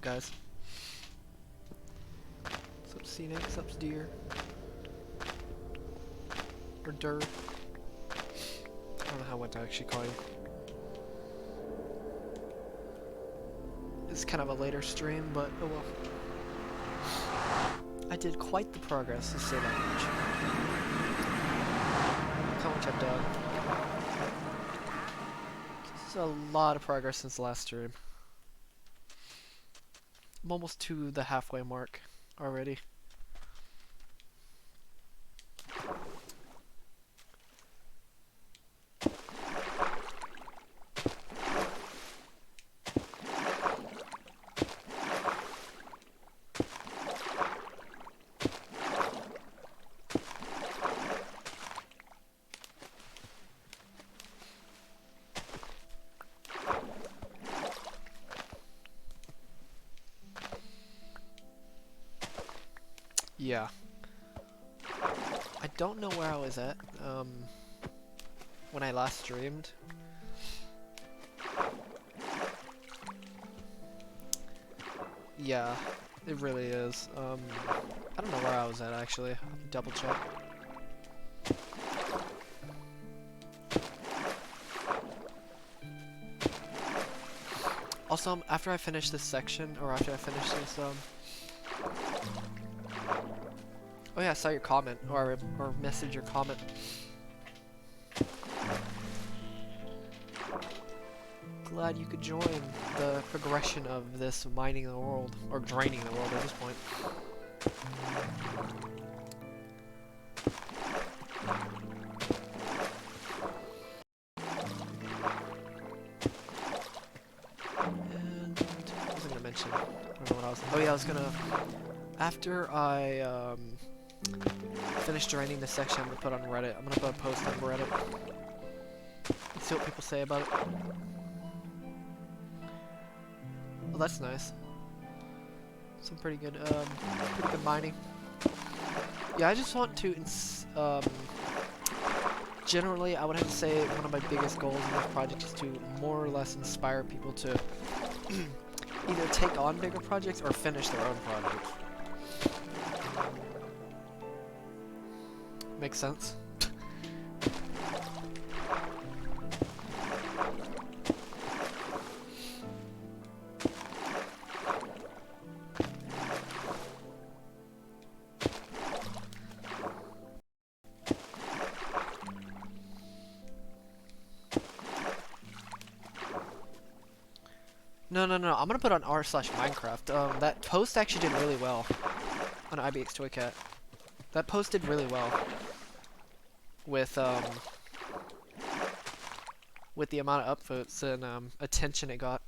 up, guys? What's up, Scenic? What's up, Deer? Or Dur? I don't know how what to actually call you. It's kind of a later stream, but oh well. I did quite the progress, to say that much. Look how much I've done. This is a lot of progress since the last stream. I'm almost to the halfway mark already. Yeah. I don't know where I was at when I last streamed. Yeah, it really is. I don't know where I was at actually. Double check. Also, after I finish this section, or after I finish this, oh yeah, I saw your comment, or message your comment. Glad you could join the progression of this mining the world, or draining the world at this point. And what was I gonna mention? I don't know what I was. Oh yeah, I was gonna. After I finish draining this section, I'm gonna put on Reddit. I'm gonna put a post on Reddit. Let's see what people say about it. Well, that's nice. Some pretty good mining. Yeah, I just want to, generally, I would have to say one of my biggest goals in this project is to more or less inspire people to either take on bigger projects or finish their own projects. Makes sense? No, I'm gonna put on r/Minecraft. That post actually did really well on IBX Toycat. That post did really well with the amount of upvotes and attention it got.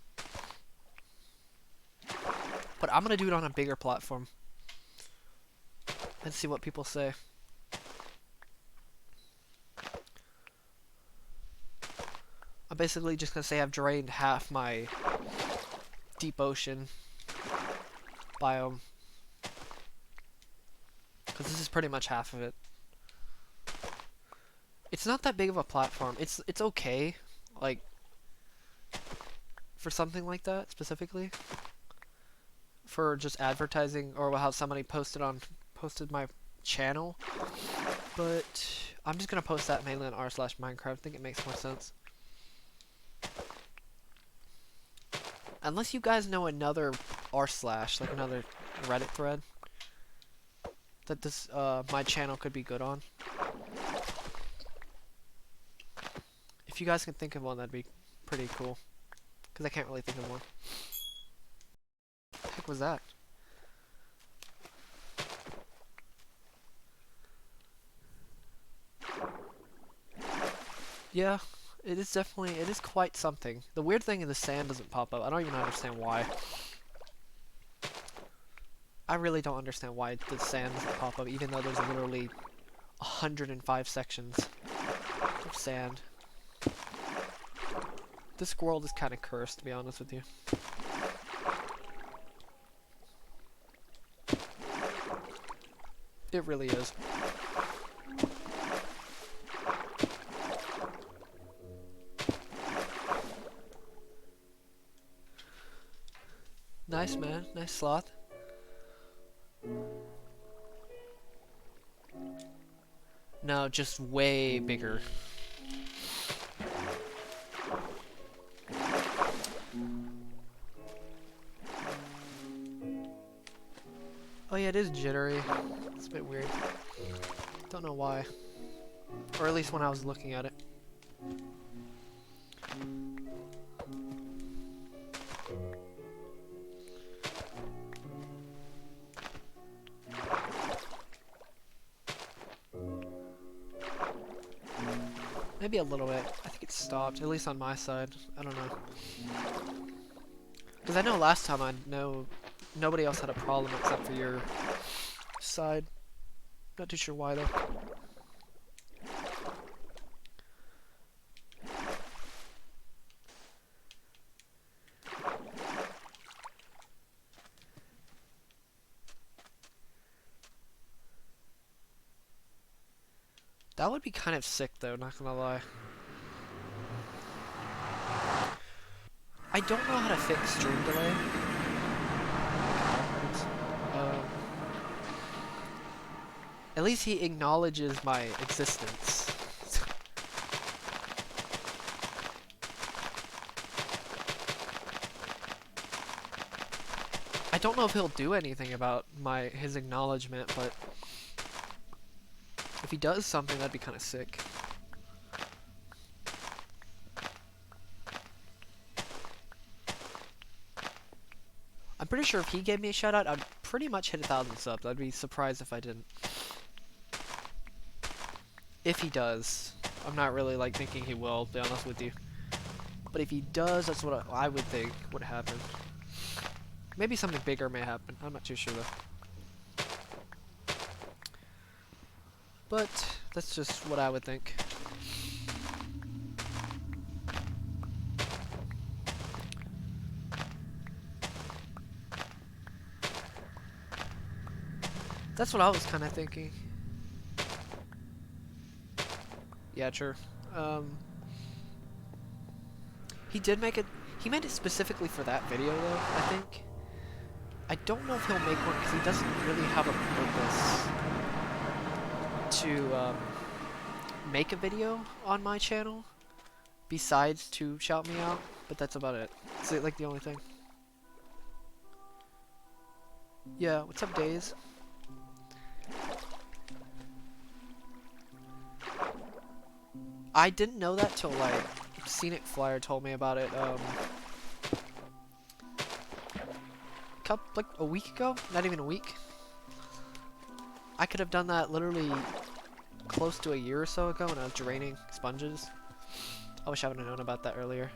But I'm gonna do it on a bigger platform and see what people say. I'm basically just gonna say I've drained half my deep ocean biome, because this is pretty much half of it. It's not that big of a platform. It's okay, like, for something like that specifically, for just advertising or how somebody posted my channel. But I'm just gonna post that mainly on r/Minecraft. I think it makes more sense. Unless you guys know another r/ like another Reddit thread that this my channel could be good on. If you guys can think of one, that'd be pretty cool. Because I can't really think of one. What the heck was that? Yeah, it is quite something. The weird thing is the sand doesn't pop up. I don't even understand why. I really don't understand why the sand doesn't pop up, even though there's literally 105 sections of sand. This world is kind of cursed, to be honest with you. It really is. Nice, man. Nice sloth. No, just way bigger. Oh yeah, it is jittery. It's a bit weird. Don't know why. Or at least when I was looking at it. Maybe a little bit. I think it stopped, at least on my side. I don't know. Because I know last time nobody else had a problem except for your side. Not too sure why though. That would be kind of sick though, not gonna lie. I don't know how to fix stream delay. At least he acknowledges my existence. I don't know if he'll do anything about his acknowledgement, but if he does something, that'd be kind of sick. I'm pretty sure if he gave me a shout out, I'd pretty much hit 1,000 subs. I'd be surprised if I didn't. If he does. I'm not really like thinking he will, to be honest with you. But if he does, that's what I would think would happen. Maybe something bigger may happen. I'm not too sure though. But that's just what I would think. That's what I was kind of thinking. Yeah, true. He did make it. He made it specifically for that video, though, I think. I don't know if he'll make one, because he doesn't really have a purpose to make a video on my channel, besides to shout me out, but that's about it. It's like the only thing. Yeah, what's up, Days? I didn't know that till like Scenic Flyer told me about it like a week ago? Not even a week. I could have done that literally close to a year or so ago when I was draining sponges. I wish I would have known about that earlier.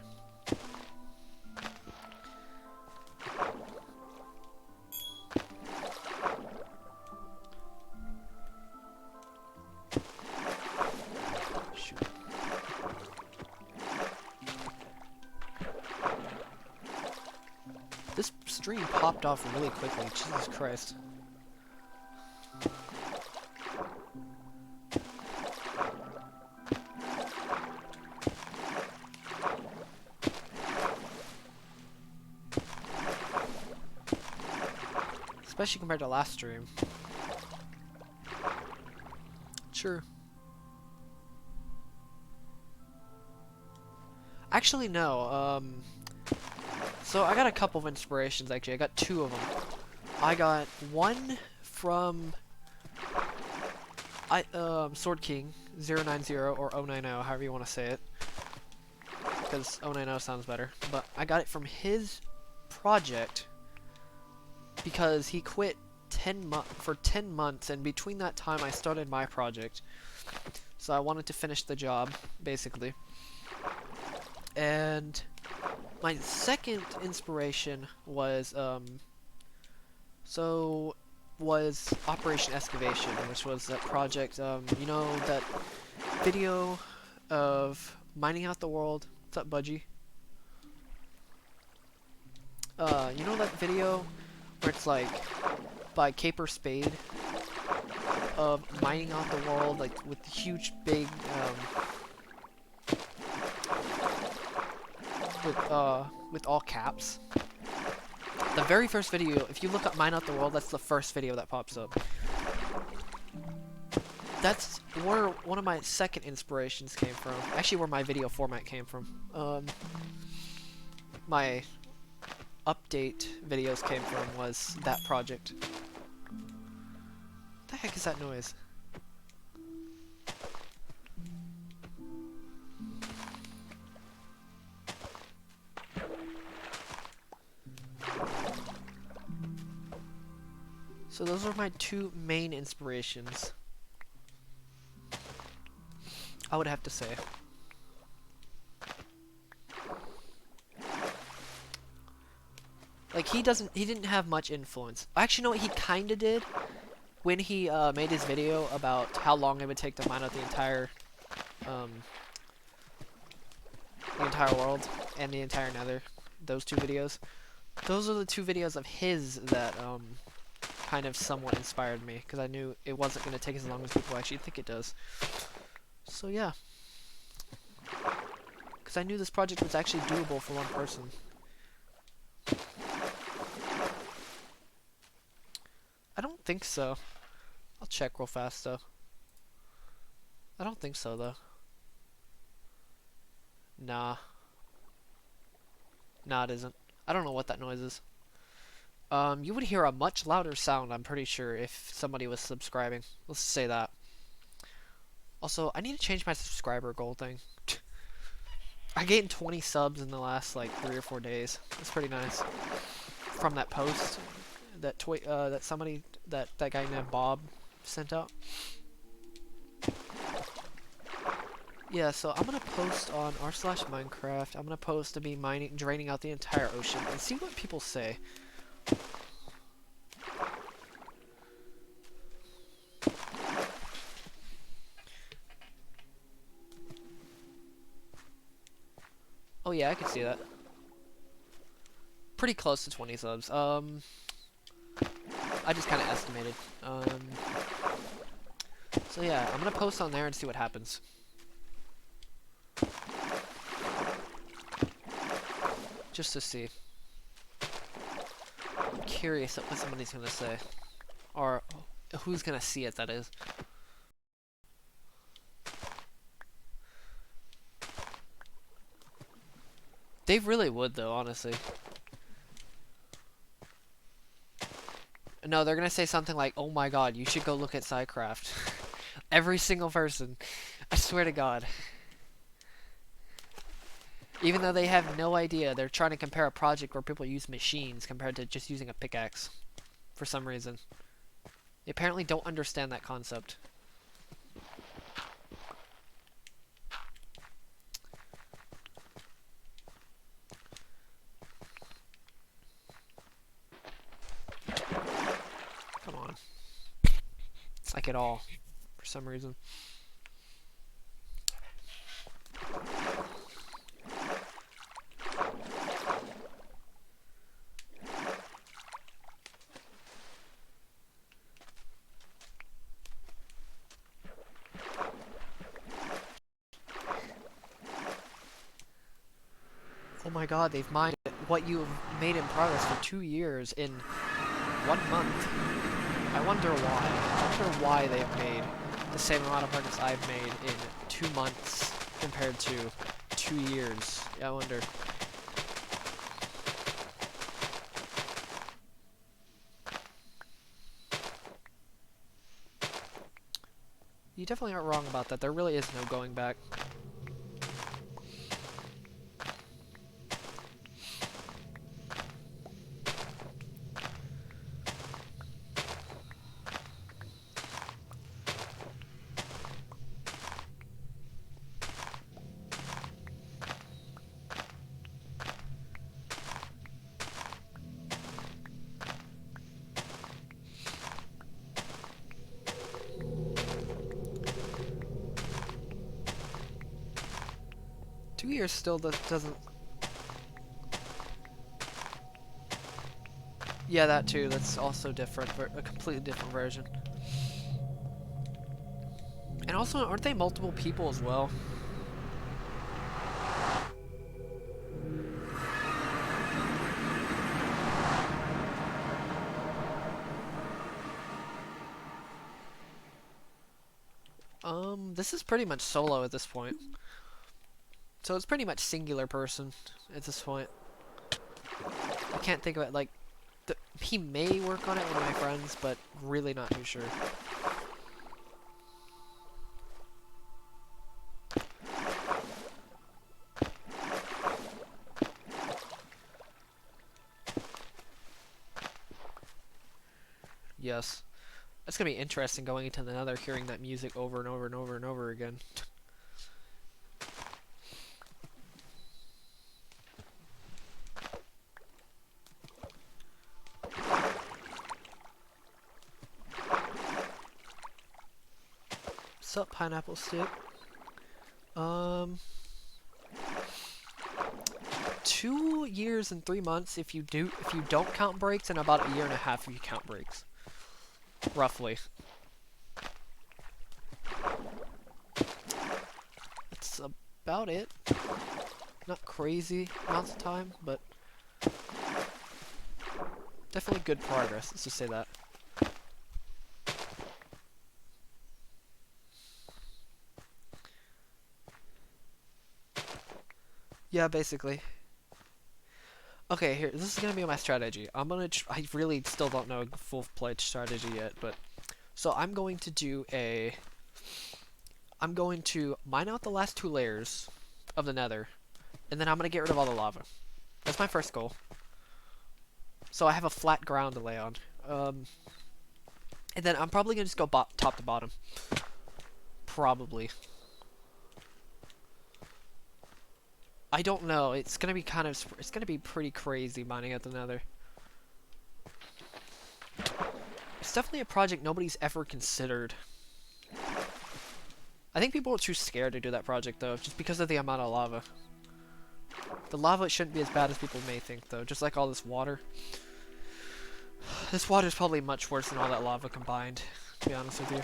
This stream popped off really quickly, Jesus Christ. Especially compared to last stream. Sure. Actually, no, so I got a couple of inspirations, actually. I got two of them. I got one from Sword King 090 or 090, however you want to say it, because 090 sounds better. But I got it from his project because he quit for 10 months, and between that time I started my project. So I wanted to finish the job, basically. And my second inspiration was Operation Excavation, which was that project, you know, that video of mining out the world. What's up, Budgie? You know that video where it's like by Caper Spade of mining out the world, like with the huge big with all caps. The very first video, if you look up Mine Out the World, that's the first video that pops up. That's where one of my second inspirations came from. Actually, where my video format came from. My update videos came from was that project. What the heck is that noise? So those are my two main inspirations, I would have to say. Like, he didn't have much influence. Actually, no, he kinda did when he made his video about how long it would take to mine out the entire world and the entire nether. Those two videos. Those are the two videos of his that kind of somewhat inspired me, because I knew it wasn't going to take as long as people actually think it does. So yeah. Because I knew this project was actually doable for one person. I don't think so. I'll check real fast though. I don't think so though. Nah. Nah, it isn't. I don't know what that noise is. You would hear a much louder sound, I'm pretty sure, if somebody was subscribing. Let's say that. Also, I need to change my subscriber goal thing. I gained 20 subs in the last, like, 3 or 4 days. That's pretty nice. From that post that that guy named Bob sent out. Yeah, so I'm gonna post on r/Minecraft. I'm gonna post to be draining out the entire ocean and see what people say. Oh yeah, I can see that. Pretty close to 20 subs. I just kind of estimated. So yeah, I'm gonna post on there and see what happens. Just to see. I'm curious what somebody's gonna say. Or who's gonna see it, that is. They really would, though, honestly. No, they're gonna say something like, "Oh my god, you should go look at SciCraft." Every single person. I swear to god. Even though they have no idea, they're trying to compare a project where people use machines compared to just using a pickaxe. For some reason. They apparently don't understand that concept. Come on. It's like it all, for some reason. Oh my god, they've mined what you've made in progress for 2 years in 1 month. I wonder why. I wonder why they've made the same amount of progress I've made in 2 months compared to 2 years. I wonder. You definitely aren't wrong about that. There really is no going back. Years still doesn't. Yeah, that too. That's also different, a completely different version. And also, aren't they multiple people as well? This is pretty much solo at this point. So it's pretty much singular person at this point. I can't think of it, like, he may work on it, one of my friends, but really not too sure. Yes. It's gonna be interesting going into the Nether, hearing that music over and over and over and over again. Sup, pineapple stick? 2 years and 3 months if you don't count breaks, and about a year and a half if you count breaks. Roughly. That's about it. Not crazy amounts of time, but definitely good progress, let's just say that. Yeah, basically. Okay, here, this is gonna be my strategy. I really still don't know a full-fledged strategy yet, but... So I'm going to mine out the last 2 layers of the Nether, and then I'm gonna get rid of all the lava. That's my first goal. So I have a flat ground to lay on. And then I'm probably gonna just go top to bottom. Probably. I don't know. It's gonna be pretty crazy mining at the Nether. It's definitely a project nobody's ever considered. I think people are too scared to do that project though, just because of the amount of lava. The lava shouldn't be as bad as people may think though, just like all this water. This water is probably much worse than all that lava combined, to be honest with you.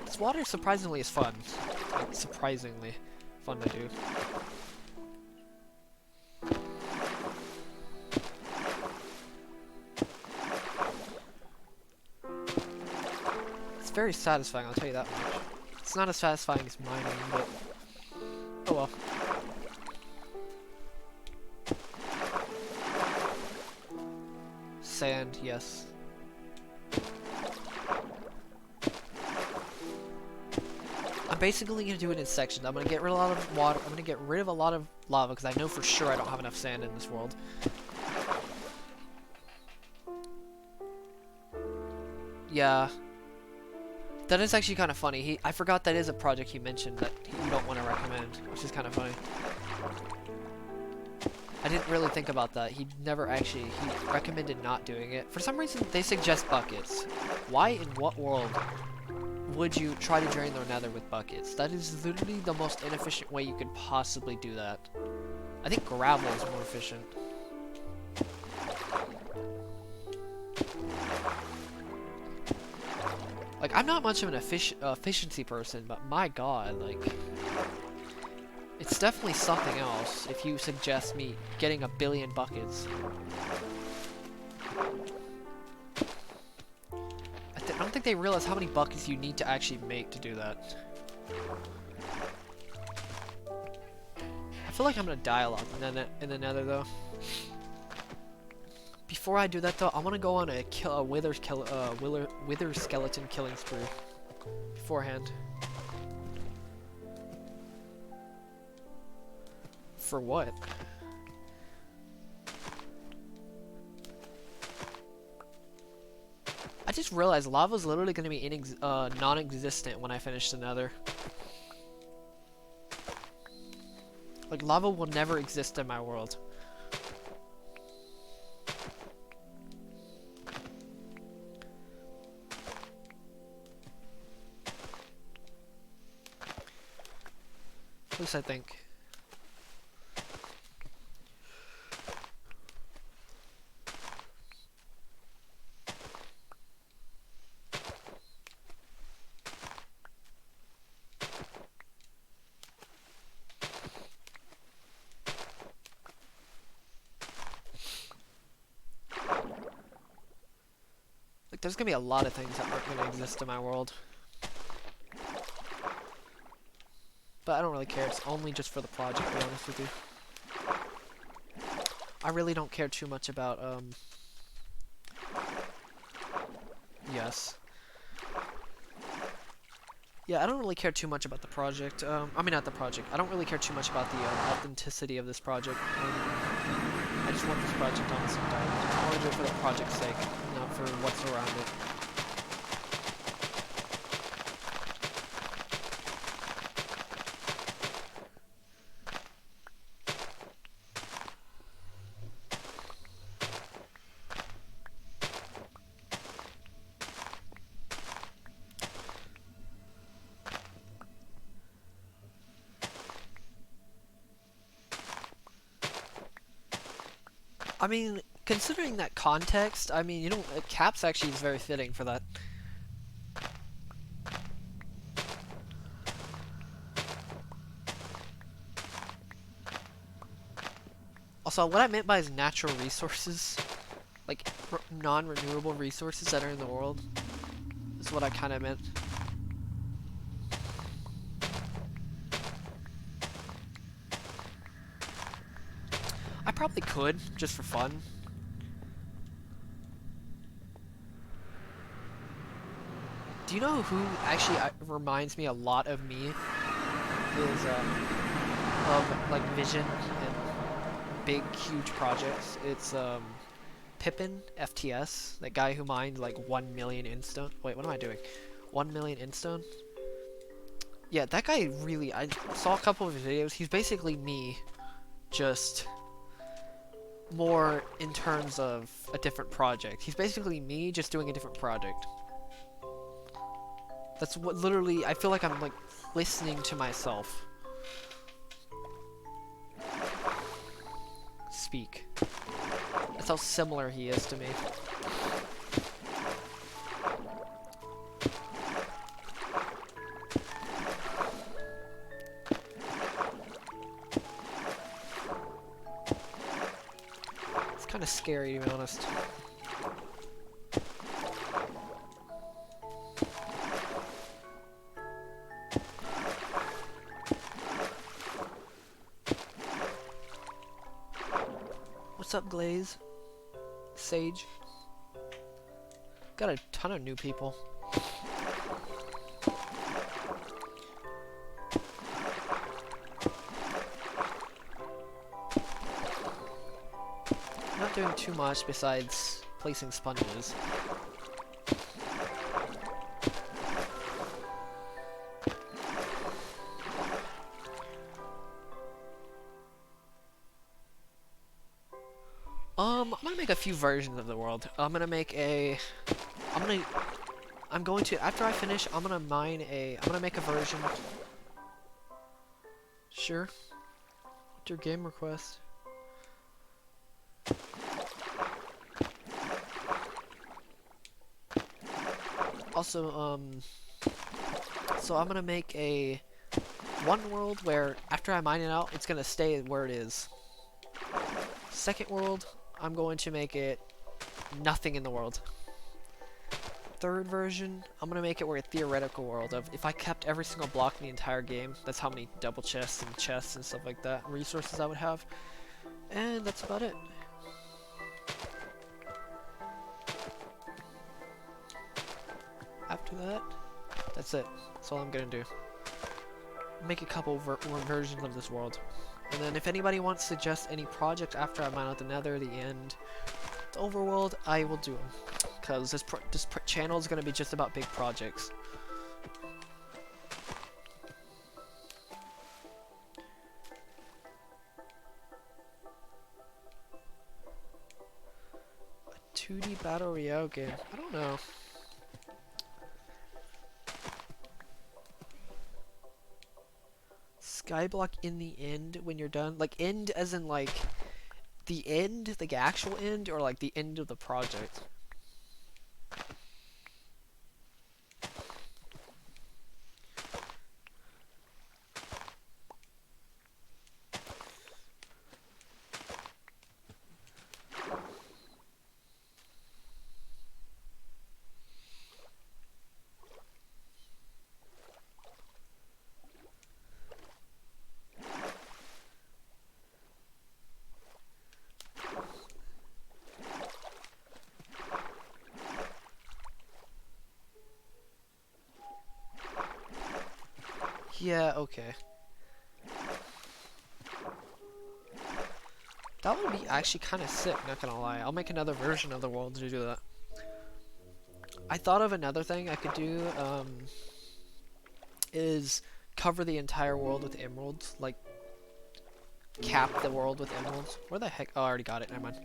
This water surprisingly is fun. Like, surprisingly fun to do. It's very satisfying, I'll tell you that much. It's not as satisfying as mining, but oh well. Sand, yes. I'm basically gonna do it in sections. I'm gonna get rid of a lot of water. I'm gonna get rid of a lot of lava because I know for sure I don't have enough sand in this world. Yeah. That is actually kind of funny. I forgot that is a project he mentioned that you don't want to recommend, which is kind of funny. I didn't really think about that. He recommended not doing it. For some reason, they suggest buckets. Why in what world would you try to drain the Nether with buckets? That is literally the most inefficient way you could possibly do that. I think gravel is more efficient. Like, I'm not much of an efficiency person, but my god, like... It's definitely something else if you suggest me getting 1 billion buckets. I don't think they realize how many buckets you need to actually make to do that. I feel like I'm gonna die a lot in the Nether though. Before I do that though, I want to go on a wither skeleton killing spree beforehand. For what? I just realized lava's literally going to be non-existent when I finish the Nether. Like, lava will never exist in my world. At least I think. there's gonna be a lot of things that aren't gonna exist in my world. But I don't really care. It's only just for the project, to be honest with you. I really don't care too much about, yes. Yeah, I don't really care too much about the project. I mean, not the project. I don't really care too much about the authenticity of this project. I just want this project on some diamond. I want to do it for the project's sake, not for what's around it. I mean, considering that context, I mean, you know, caps actually is very fitting for that. Also, what I meant by is natural resources, like non-renewable resources that are in the world, is what I kind of meant. I probably could, just for fun. Do you know who actually reminds me a lot of me? Is of like vision and big huge projects. It's Pippin FTS, that guy who mined like 1 million instone. Wait, what am I doing? 1 million instone? Yeah, that guy really. I saw a couple of his videos. He's basically me, just more in terms of a different project. He's basically me, just doing a different project. That's what literally. I feel like I'm like listening to myself speak. That's how similar he is to me. It's kind of scary, to be honest. What's up, Glaze? Sage? Got a ton of new people. I'm not doing too much besides placing sponges. I'm gonna make a few versions of the world. I'm going to, after I finish, I'm gonna make a version. Sure. What's your game request? Also, so I'm gonna make one world where after I mine it out, it's gonna stay where it is. Second world, I'm going to make it nothing in the world. Third version, I'm gonna make it where a theoretical world of if I kept every single block in the entire game, that's how many double chests and stuff like that, and resources I would have. And that's about it. After that, that's it. That's all I'm gonna do. Make a couple versions of this world. And then if anybody wants to suggest any projects after I mine out the Nether, the End, the Overworld, I will do them. Because this channel is going to be just about big projects. A 2D Battle Royale game. I don't know. Skyblock in the end when you're done? Like end as in like the end? Like actual end? Or like the end of the project? Yeah, okay. That would be actually kind of sick, not gonna lie. I'll make another version of the world to do that. I thought of another thing I could do, is cover the entire world with emeralds. Like, cap the world with emeralds. Where the heck? Oh, I already got it. Never mind.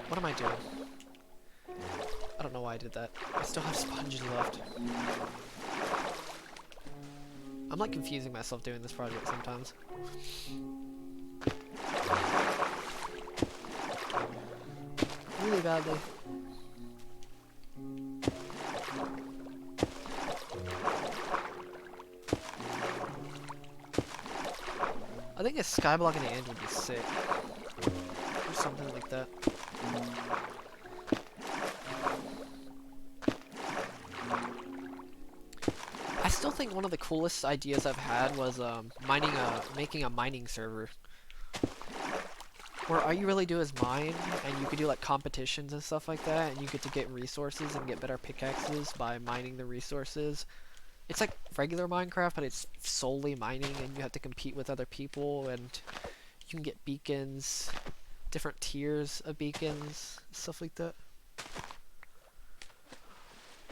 What am I doing? I don't know why I did that. I still have sponges left. I'm like confusing myself doing this project sometimes. Really badly. I think a skyblock in the end would be sick. Or something like that. I still think one of the coolest ideas I've had was making a mining server. Where all you really do is mine, and you could do like competitions and stuff like that, and you get to get resources and get better pickaxes by mining the resources. It's like regular Minecraft, but it's solely mining, and you have to compete with other people, and you can get beacons, different tiers of beacons, stuff like that.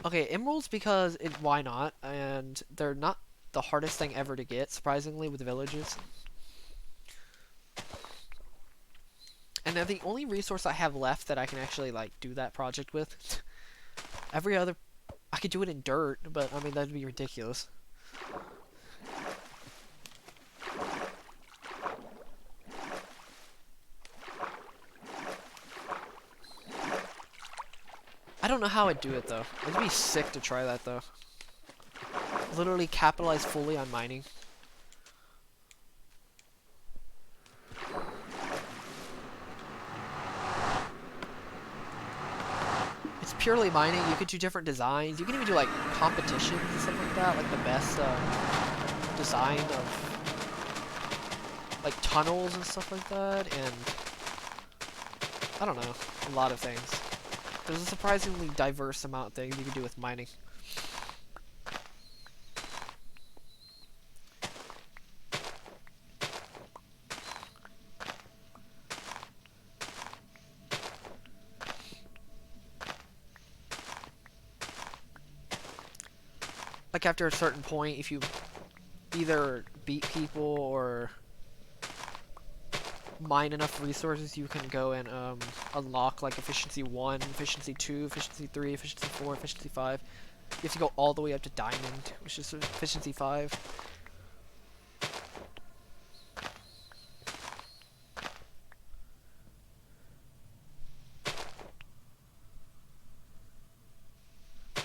Okay, emeralds because why not? And they're not the hardest thing ever to get, surprisingly, with villages. And they're the only resource I have left that I can actually like do that project with. Every other, I could do it in dirt, but I mean that'd be ridiculous. I don't know how I'd do it though. It'd be sick to try that though. Literally capitalize fully on mining. It's purely mining. You could do different designs. You can even do like competitions and stuff like that, like the best design of like tunnels and stuff like that, and I don't know, a lot of things. There's a surprisingly diverse amount of things you can do with mining. Like after a certain point, if you either beat people or mine enough resources, you can go and unlock like efficiency 1, efficiency 2, efficiency 3, efficiency 4, efficiency 5. You have to go all the way up to diamond, which is efficiency 5.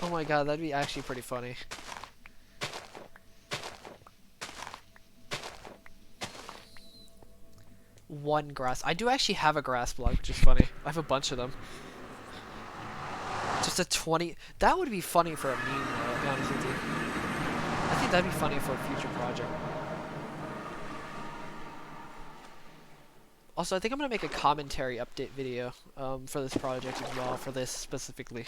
Oh my god, that'd be actually pretty funny. One grass. I do actually have a grass block, which is funny. I have a bunch of them. Just a 20. That would be funny for a meme, though, to be honest with you. I think that'd be funny for a future project. Also, I think I'm gonna make a commentary update video for this project as well, for this specifically.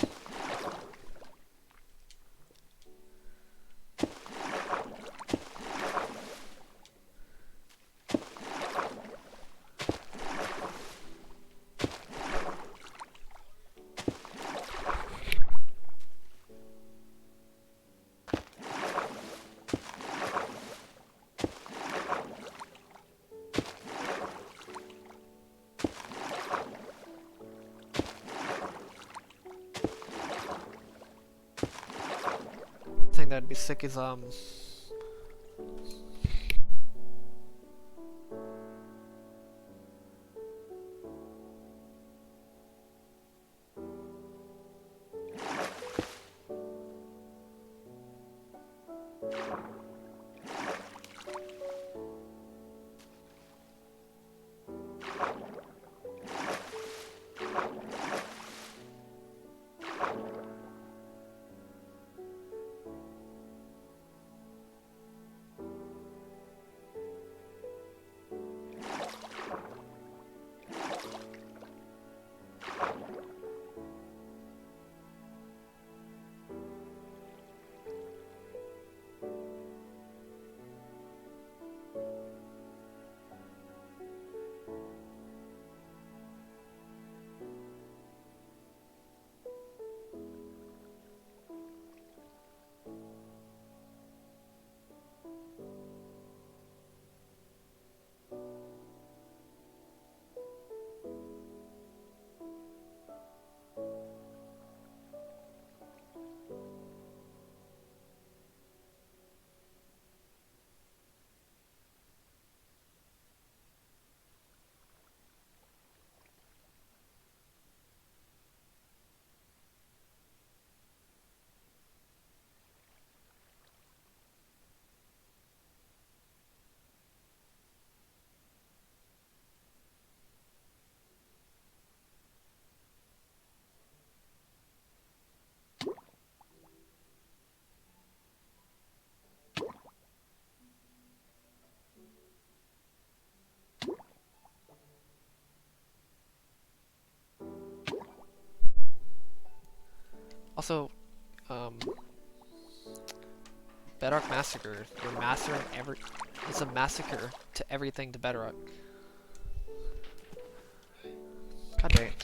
Thing that'd be sick is Also, Bedrock Massacre. You're mastering it's a massacre to everything to Bedrock. God dang it.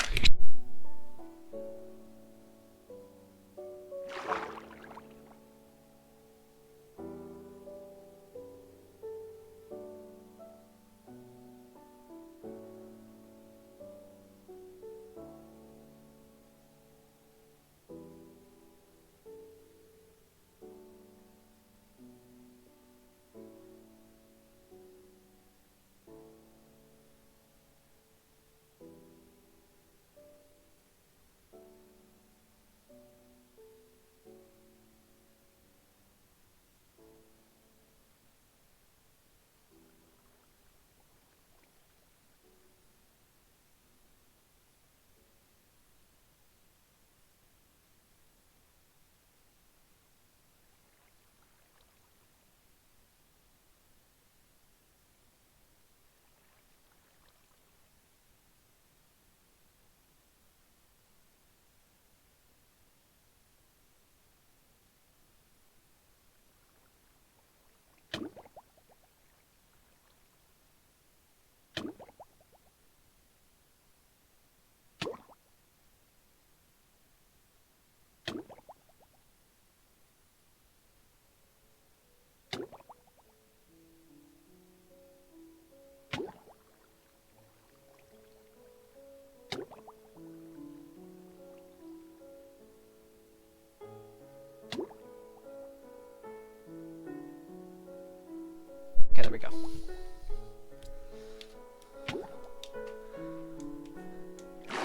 Okay, there we go.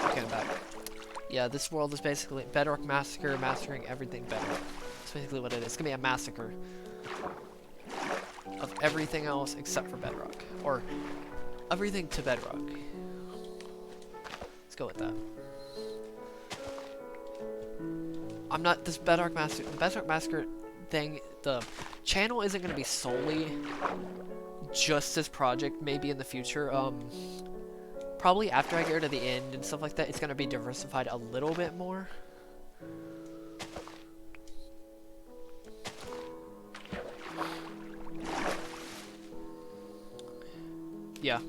Okay, I'm back. Yeah, this world is basically Bedrock Massacre, massacring everything Bedrock. That's basically what it is. It's gonna be a massacre of everything else except for Bedrock. Or everything to Bedrock. Let's go with that. I'm not this Bedrock Massacre thing. The channel isn't gonna be solely just this project. Maybe in the future. Probably after I get to the end and stuff like that, it's gonna be diversified a little bit more. Yeah.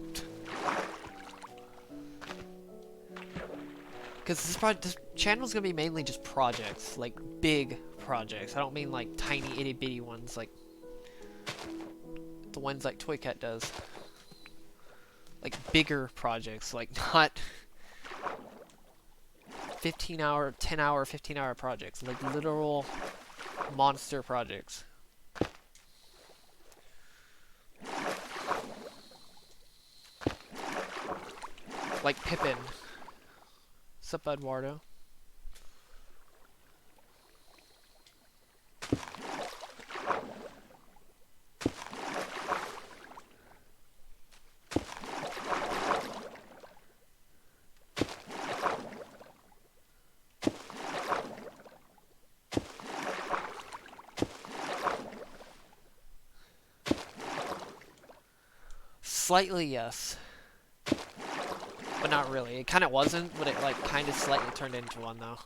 Because this channel is gonna be mainly just projects, like big projects. I don't mean like tiny itty bitty ones, like the ones like Toycat does. Like bigger projects, like not 15-hour, 10-hour, 15-hour projects, like literal monster projects. Like Pippin. Sup, Eduardo? Slightly, yes. But not really. It kind of wasn't, but it like kind of slightly turned into one though.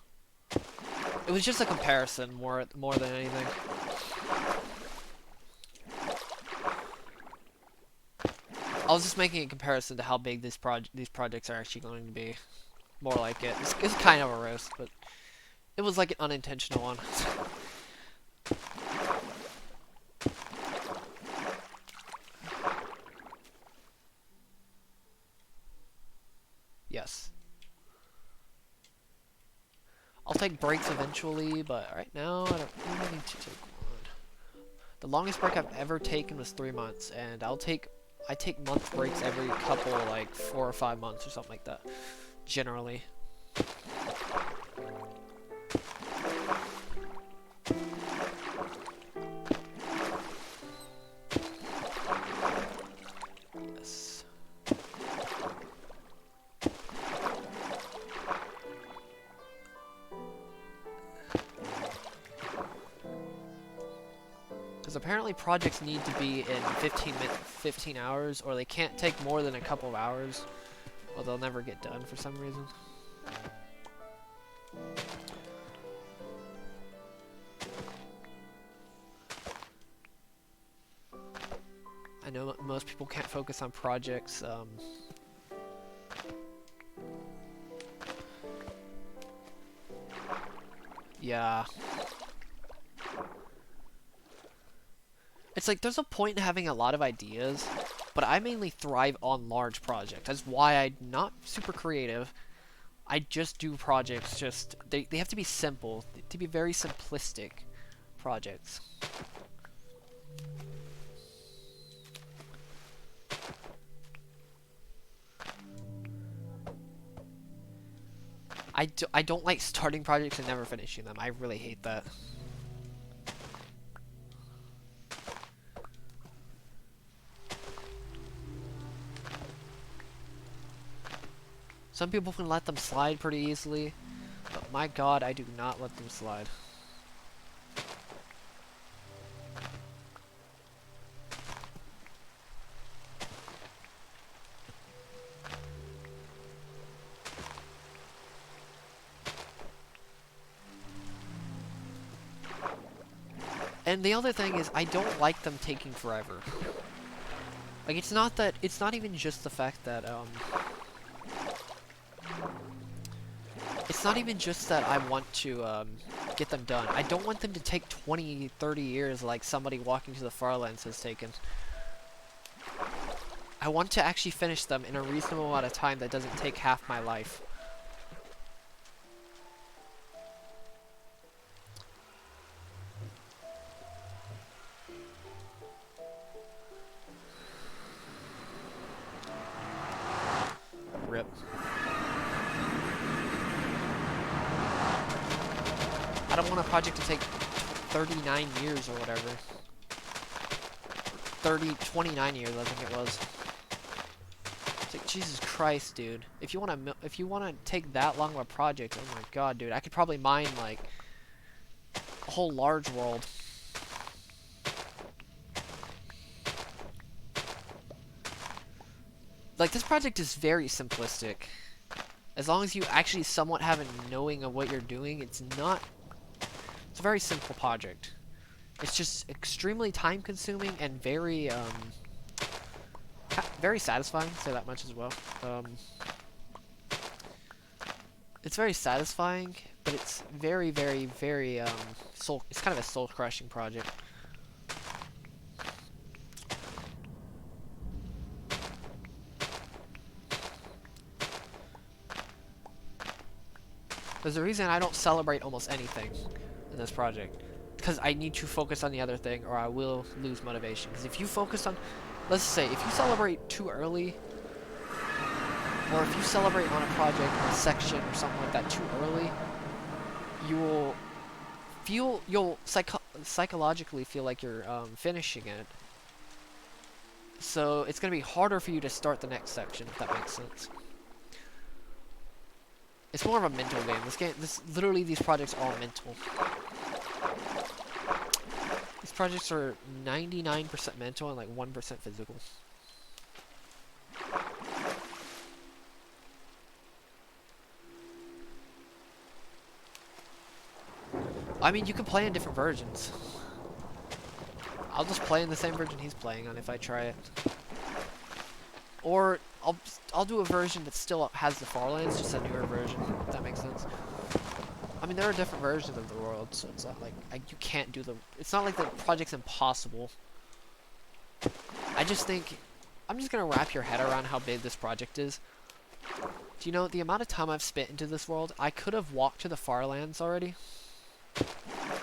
It was just a comparison more than anything. I was just making a comparison to how big these projects are actually going to be. More like it. It's kind of a roast, but it was like an unintentional one. Yes. I'll take breaks eventually, but right now I don't really need to take one. The longest break I've ever taken was 3 months, and I take month breaks every couple, like 4 or 5 months or something like that. Generally. Yes. Because apparently projects need to be in 15 hours, or they can't take more than a couple of hours, or they'll never get done for some reason. I know most people can't focus on projects. Yeah. It's like there's a point in having a lot of ideas, but I mainly thrive on large projects. That's why I'm not super creative. I just do projects, they have to be simple, to be very simplistic projects. I don't like starting projects and never finishing them. I really hate that. Some people can let them slide pretty easily, but my god, I do not let them slide. And the other thing is, I don't like them taking forever. Like, it's not even just the fact that, it's not even just that I want to, get them done. I don't want them to take 20, 30 years like somebody walking to the Farlands has taken. I want to actually finish them in a reasonable amount of time that doesn't take half my life. Rip. I don't want a project to take 39 years or whatever. 29 years, I think it was. It's like, Jesus Christ, dude. If you wanna take that long of a project, oh my god, dude, I could probably mine like a whole large world. Like, this project is very simplistic. As long as you actually somewhat have a knowing of what you're doing, it's a very simple project. It's just extremely time consuming and very, very satisfying, say that much as well. It's very satisfying, but it's very, very, very, it's kind of a soul-crushing project. There's a reason I don't celebrate almost anything in this project. Because I need to focus on the other thing or I will lose motivation. Because if you focus on, let's say, if you celebrate too early, or if you celebrate on a project or a section or something like that too early, you'll psychologically feel like you're finishing it. So it's going to be harder for you to start the next section, if that makes sense. It's more of a mental game. Literally, these projects are all mental. These projects are 99% mental and like 1% physical. I mean, you can play in different versions. I'll just play in the same version he's playing on if I try it. Or I'll do a version that still has the Farlands, just a newer version, if that makes sense. I mean, there are different versions of the world, so it's not like you can't do it's not like the project's impossible. I just think I'm just gonna wrap your head around how big this project is. Do you know the amount of time I've spent into this world? I could have walked to the Farlands already. I'm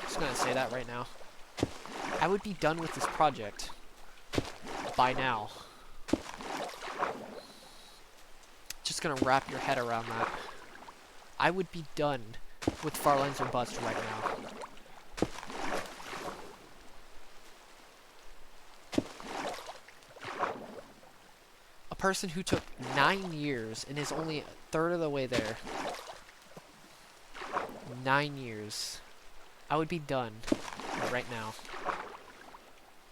just gonna say that right now. I would be done with this project by now. Just gonna wrap your head around that. I would be done with Farlands or Bust right now. A person who took 9 years and is only a third of the way there. 9 years. I would be done right now.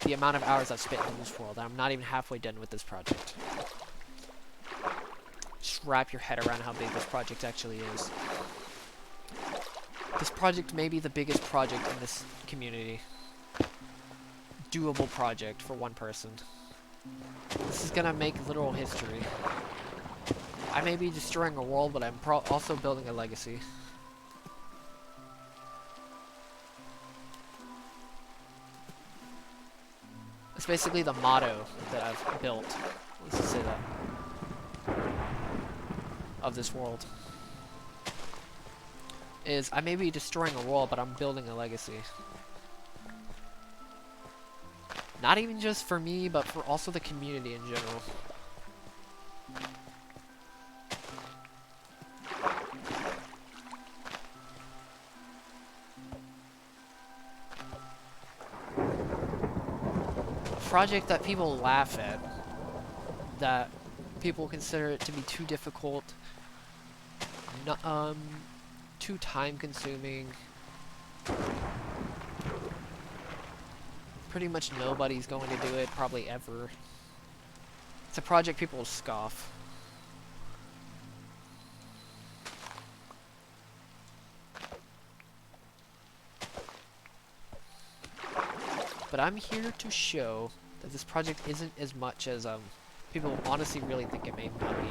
The amount of hours I've spent in this world, I'm not even halfway done with this project. Just wrap your head around how big this project actually is. This project may be the biggest project in this community. Doable project for one person. This is gonna make literal history. I may be destroying a world, but I'm also building a legacy. It's basically the motto that I've built. Let's just say that. Of this world. Is I may be destroying a world, but I'm building a legacy. Not even just for me, but for also the community in general. A project that people laugh at, that people consider it to be too difficult, too time-consuming. Pretty much nobody's going to do it, probably ever. It's a project people will scoff. But I'm here to show that this project isn't as much as people honestly really think it may not be.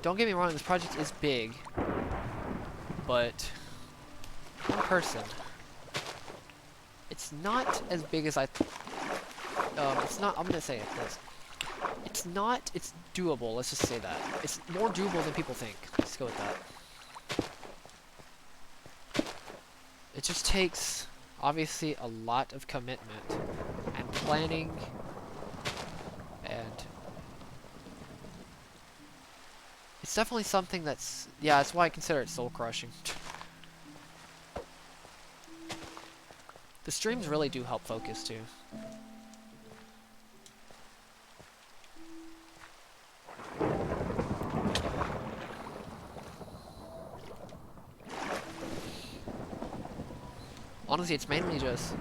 Don't get me wrong, this project is big, but one person. It's not as big as it's not, I'm gonna say it this. It's doable, let's just say that. It's more doable than people think. Let's go with that. It just takes, obviously, a lot of commitment and planning and it's definitely something that's, yeah, that's why I consider it soul crushing. The streams really do help focus too. Honestly, it's mainly just,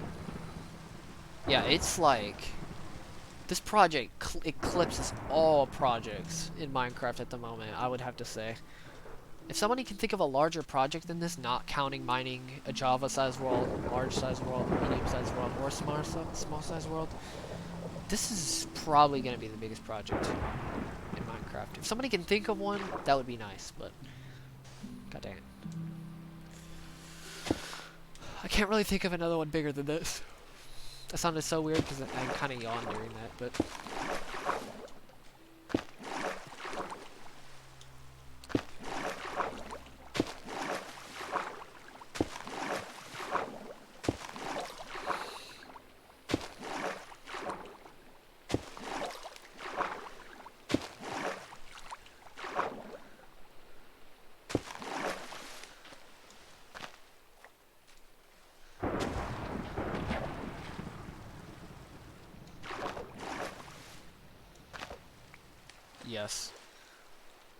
yeah, it's like, this project eclipses all projects in Minecraft at the moment, I would have to say. If somebody can think of a larger project than this, not counting mining a Java-sized world, large-sized world, medium-sized world, or small-sized world, this is probably going to be the biggest project in Minecraft. If somebody can think of one, that would be nice, but god dang it. I can't really think of another one bigger than this. That sounded so weird because I kind of yawned during that, but... Yes.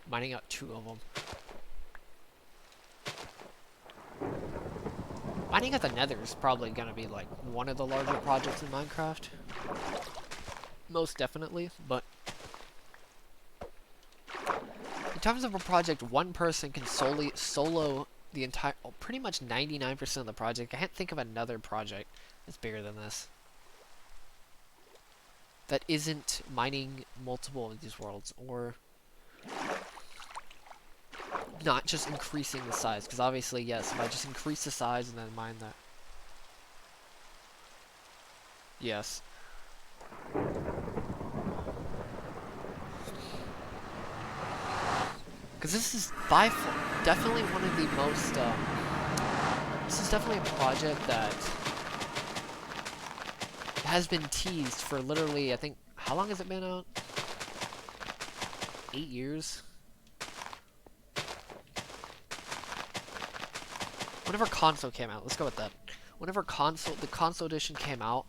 Mining out 2 of them. Mining at the Nether is probably gonna be like one of the larger projects in Minecraft. Most definitely, but in terms of a project, one person can solo the entire, pretty much 99% of the project. I can't think of another project that's bigger than this. That isn't mining multiple of these worlds, or not just increasing the size, because obviously, yes, if I just increase the size and then mine that. Yes. Because this is by far, definitely one of the most, this is definitely a project that has been teased for literally, I think, how long has it been out? 8 years? Whenever console came out, let's go with that. Whenever the console edition came out,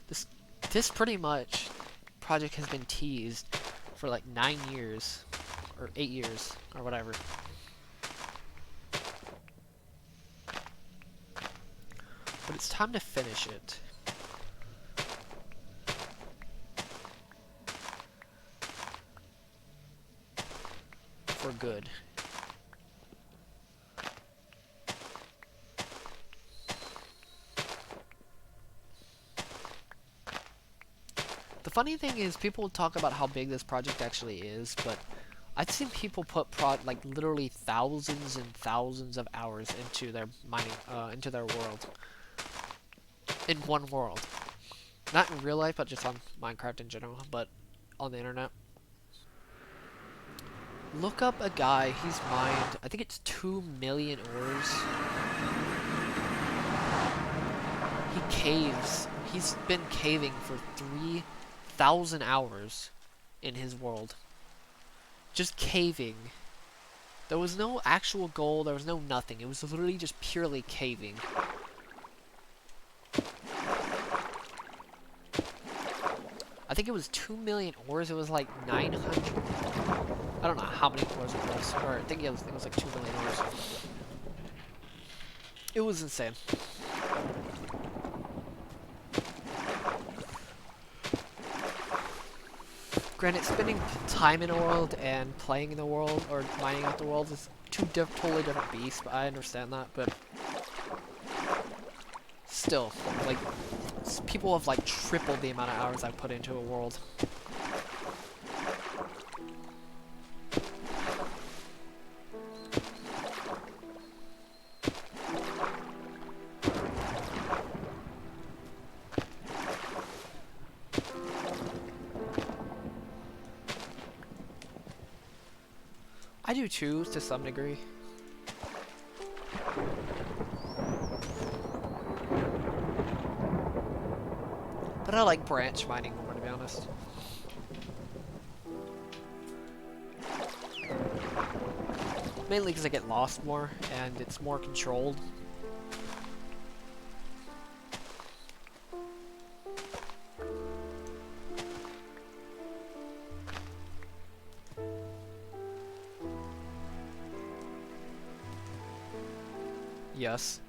this pretty much project has been teased for like 9 years, or 8 years, or whatever. But it's time to finish it. For good. The funny thing is, people talk about how big this project actually is, but I've seen people put like literally thousands and thousands of hours into their mining, into their world. In one world. Not in real life, but just on Minecraft in general, but on the internet. Look up a guy, he's mined, I think it's 2 million ores. He caves. He's been caving for 3,000 hours in his world. Just caving. There was no actual goal, there was no nothing. It was literally just purely caving. I think it was 2 million ores, it was like 900. I don't know how many ores it was, or I think it was like 2 million ores. It was insane. Granted, spending time in a world and playing in the world, or mining out the world, is two totally different beasts, but I understand that, but still, like, people have like tripled the amount of hours I've put into a world. I do too, to some degree. But I like branch mining more, to be honest. Mainly because I get lost more, and it's more controlled. Yes.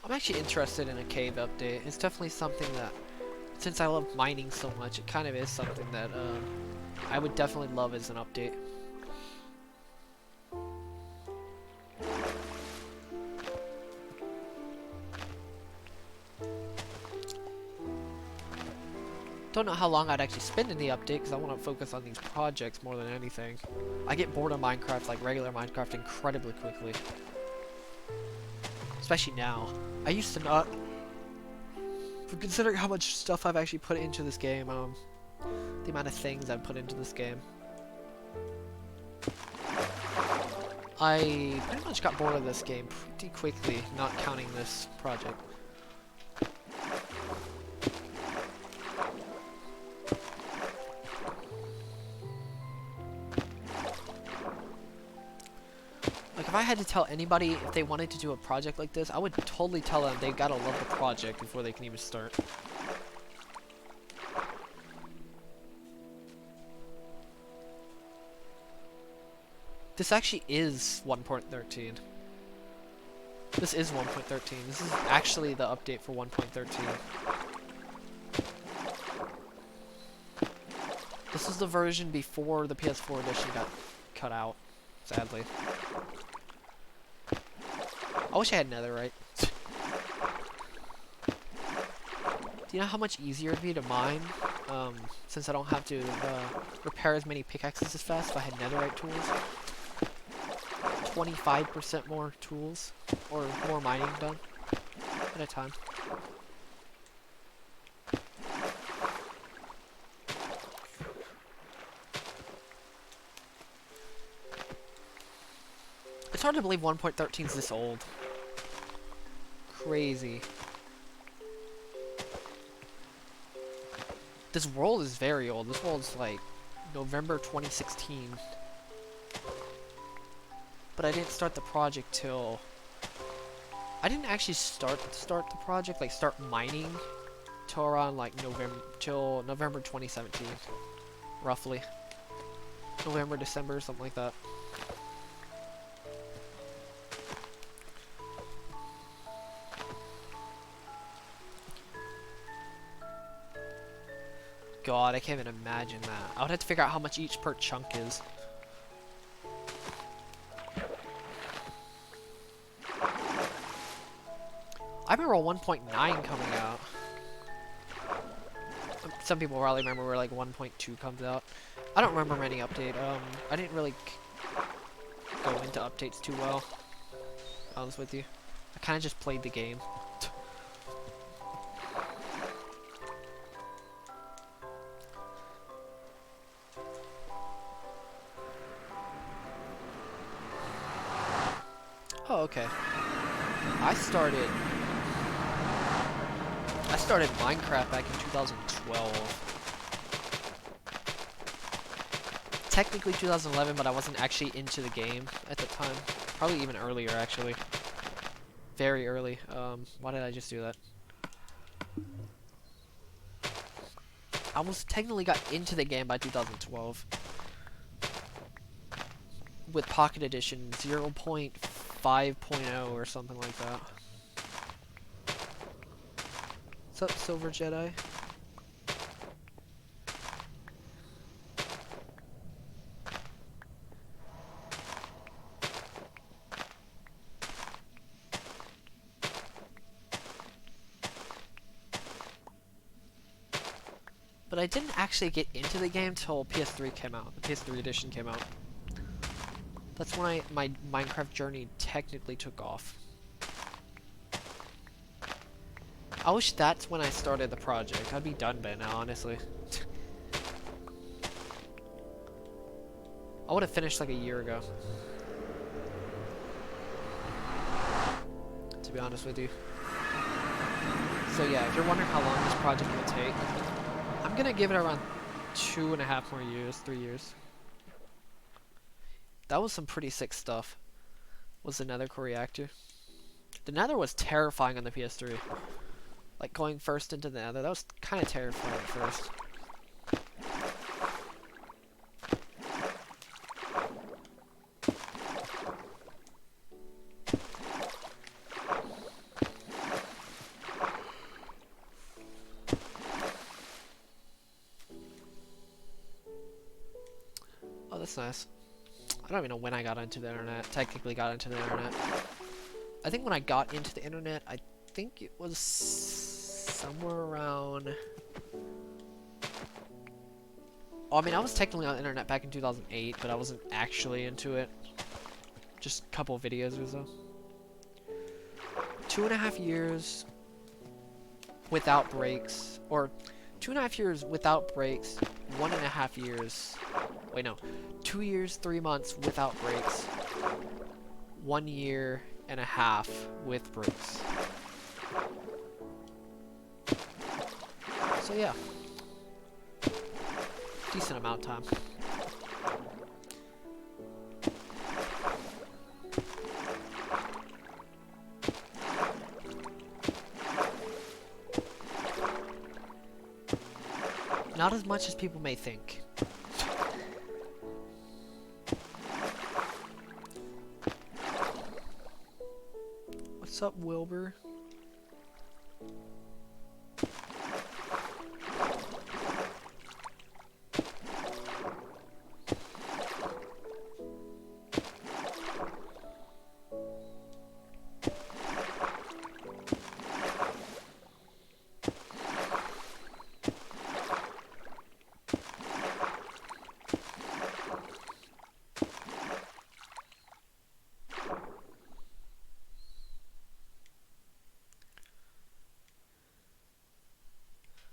I'm actually interested in a cave update. It's definitely something that, since I love mining so much, it kind of is something that I would definitely love as an update. Don't know how long I'd actually spend in the update because I want to focus on these projects more than anything. I get bored of Minecraft, like regular Minecraft, incredibly quickly. Especially now. I used to not. But considering how much stuff I've actually put into this game, the amount of things I've put into this game, I pretty much got bored of this game pretty quickly, not counting this project. Like, if I had to tell anybody if they wanted to do a project like this, I would totally tell them they gotta love the project before they can even start. This actually is 1.13. This is 1.13. This is actually the update for 1.13. This is the version before the PS4 edition got cut out, sadly. I wish I had netherite. Do you know how much easier it'd be to mine, since I don't have to repair as many pickaxes as fast if I had netherite tools? 25% more tools, or more mining done at a time. It's hard to believe 1.13 is this old. Crazy. This world is very old. This world's like November 2016. But I didn't start the project till... I didn't actually start the project, like start mining, till around like November 2017. Roughly. November, December, something like that. God, I can't even imagine that. I would have to figure out how much each per chunk is. I remember 1.9 coming out. some people probably remember where like 1.2 comes out. I don't remember any update. I didn't really go into updates too well, to be honest with you. I kind of just played the game. Oh, okay. I started Minecraft back in 2012. Technically 2011, but I wasn't actually into the game at the time. Probably even earlier, actually. Very early. Why did I just do that? I almost technically got into the game by 2012. With Pocket Edition 0.5.0 or something like that. What's up, Silver Jedi? But I didn't actually get into the game till PS3 came out. The PS3 edition came out. That's when my Minecraft journey technically took off. I wish that's when I started the project. I'd be done by now, honestly. I would have finished like a year ago. To be honest with you. So yeah, if you're wondering how long this project will take, I'm gonna give it around 2.5 more years, 3 years. That was some pretty sick stuff. Was the Nether core reactor. The Nether was terrifying on the PS3. Like going first into the Nether, that was kind of terrifying at first. Oh, that's nice. I don't even know when I got into the internet. Technically got into the internet. I think when I got into the internet, I think it was somewhere around... Oh, I mean, I was technically on the internet back in 2008, but I wasn't actually into it. Just a couple videos or so. 2.5 years without breaks, or 2.5 years without breaks, 1.5 years, wait no, 2 years, 3 months without breaks, 1 year and a half with breaks. So yeah, decent amount of time. Not as much as people may think. What's up, Wilbur?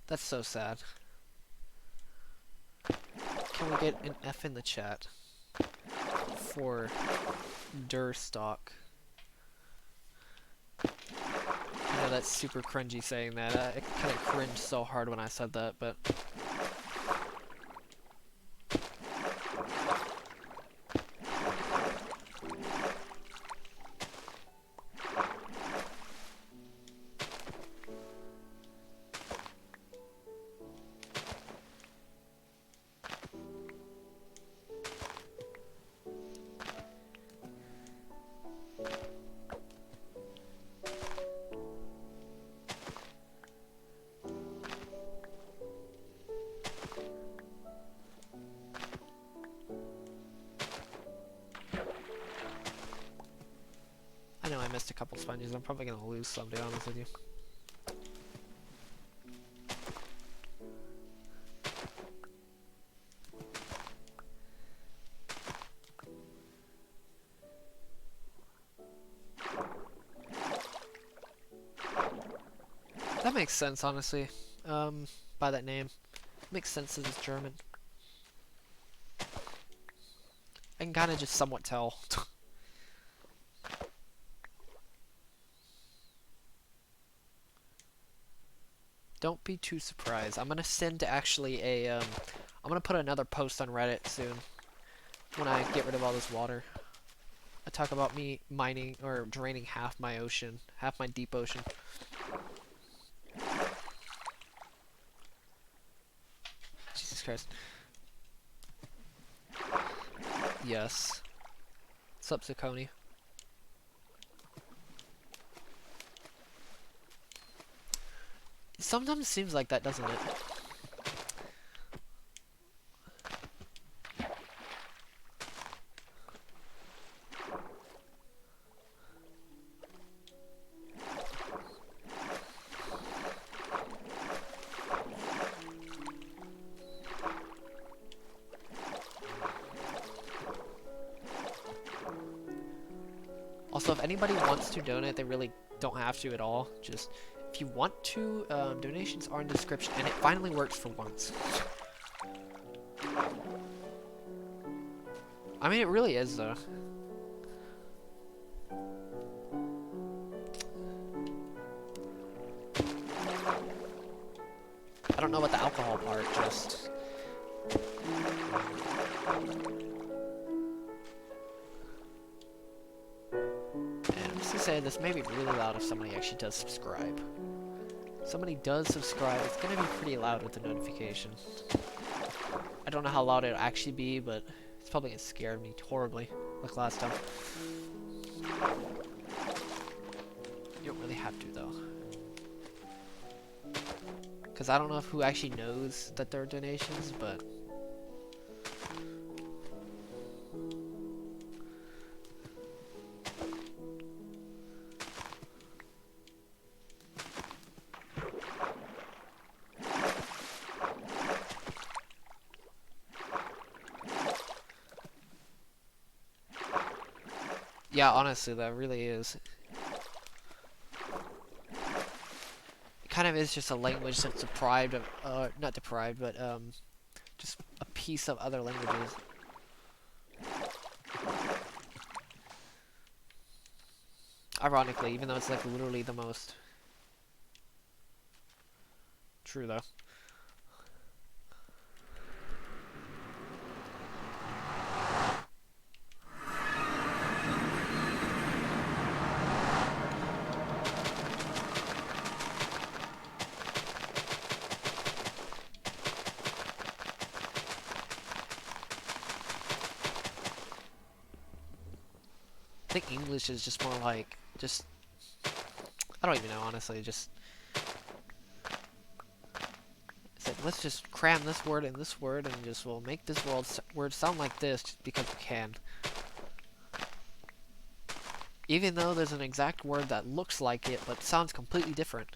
That's so sad. Can we get an F in the chat for Durstock? I know that's super cringy saying that. I kind of cringed so hard when I said that, but... I know I missed a couple sponges. I'm probably gonna lose some, to be honest with you. makes sense, honestly. By that name. Makes sense that it's German. I can kind of just somewhat tell. Don't be too surprised. I'm gonna send actually a, I'm gonna put another post on Reddit soon. When I get rid of all this water. I talk about me mining, or draining half my ocean. Half my deep ocean. Jesus Christ. Yes. What's up, Zucconi? It sometimes seems like that, doesn't it? Also, if anybody wants to donate, they really don't have to at all. Just, if you want to, donations are in the description, and it finally works for once. I mean, it really is, though. I don't know about the alcohol part, just... And I'm just gonna say, this may be really loud if somebody actually does subscribe. If somebody does subscribe, it's gonna be pretty loud with the notification. I don't know how loud it'll actually be, but it's probably gonna scare me horribly, like last time. You don't really have to, though. Because I don't know who actually knows that there are donations, but... Yeah, honestly, that really is. It kind of is just a language that's deprived of, not deprived, but, just a piece of other languages. Ironically, even though it's like literally the most true, though. I think English is just more like, just, I don't even know, honestly, just, it's like, let's just cram this word in this word, and just, we'll make this word sound like this, just because we can. Even though there's an exact word that looks like it, but sounds completely different.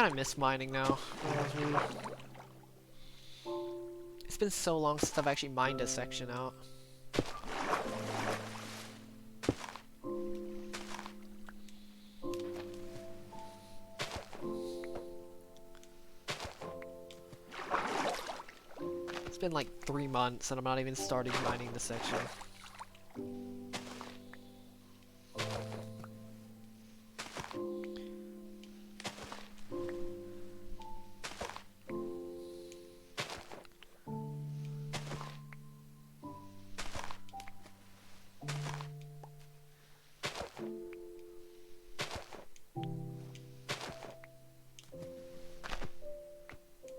kind of miss mining now. It's been so long since I've actually mined a section out. It's been like 3 months and I'm not even starting mining the section.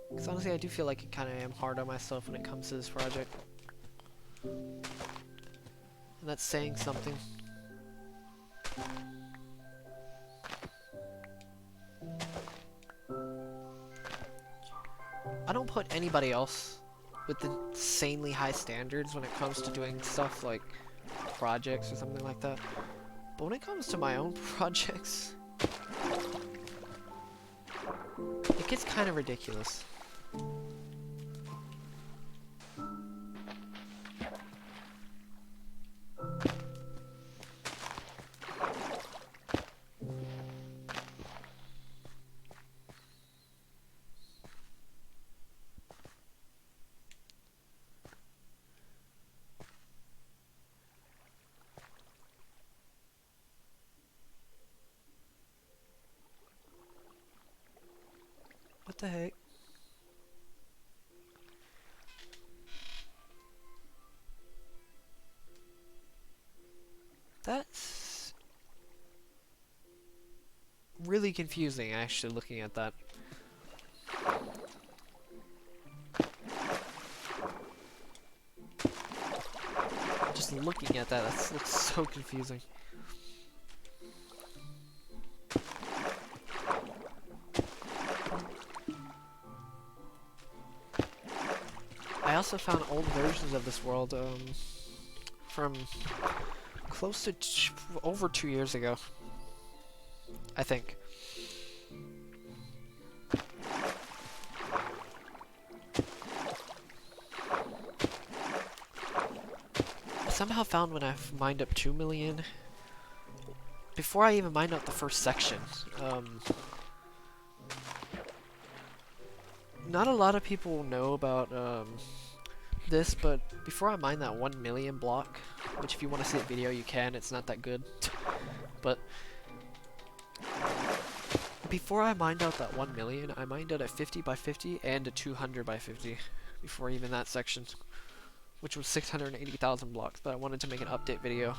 Because honestly, I do feel like I kind of am hard on myself when it comes to this project. And that's saying something. I don't put anybody else with insanely high standards when it comes to doing stuff like projects or something like that. But when it comes to my own projects, it gets kind of ridiculous. What the heck? That's really confusing, actually, looking at that. Just looking at that, that looks so confusing. I also found old versions of this world from close to over 2 years ago, I think. I somehow found when I've mined up 2 million, before I even mined up the first section, not a lot of people know about this, but before I mined that 1 million block, which if you want to see the video you can, it's not that good, but before I mined out that 1 million, I mined out a 50 by 50 and a 200 by 50 before even that section, which was 680,000 blocks, but I wanted to make an update video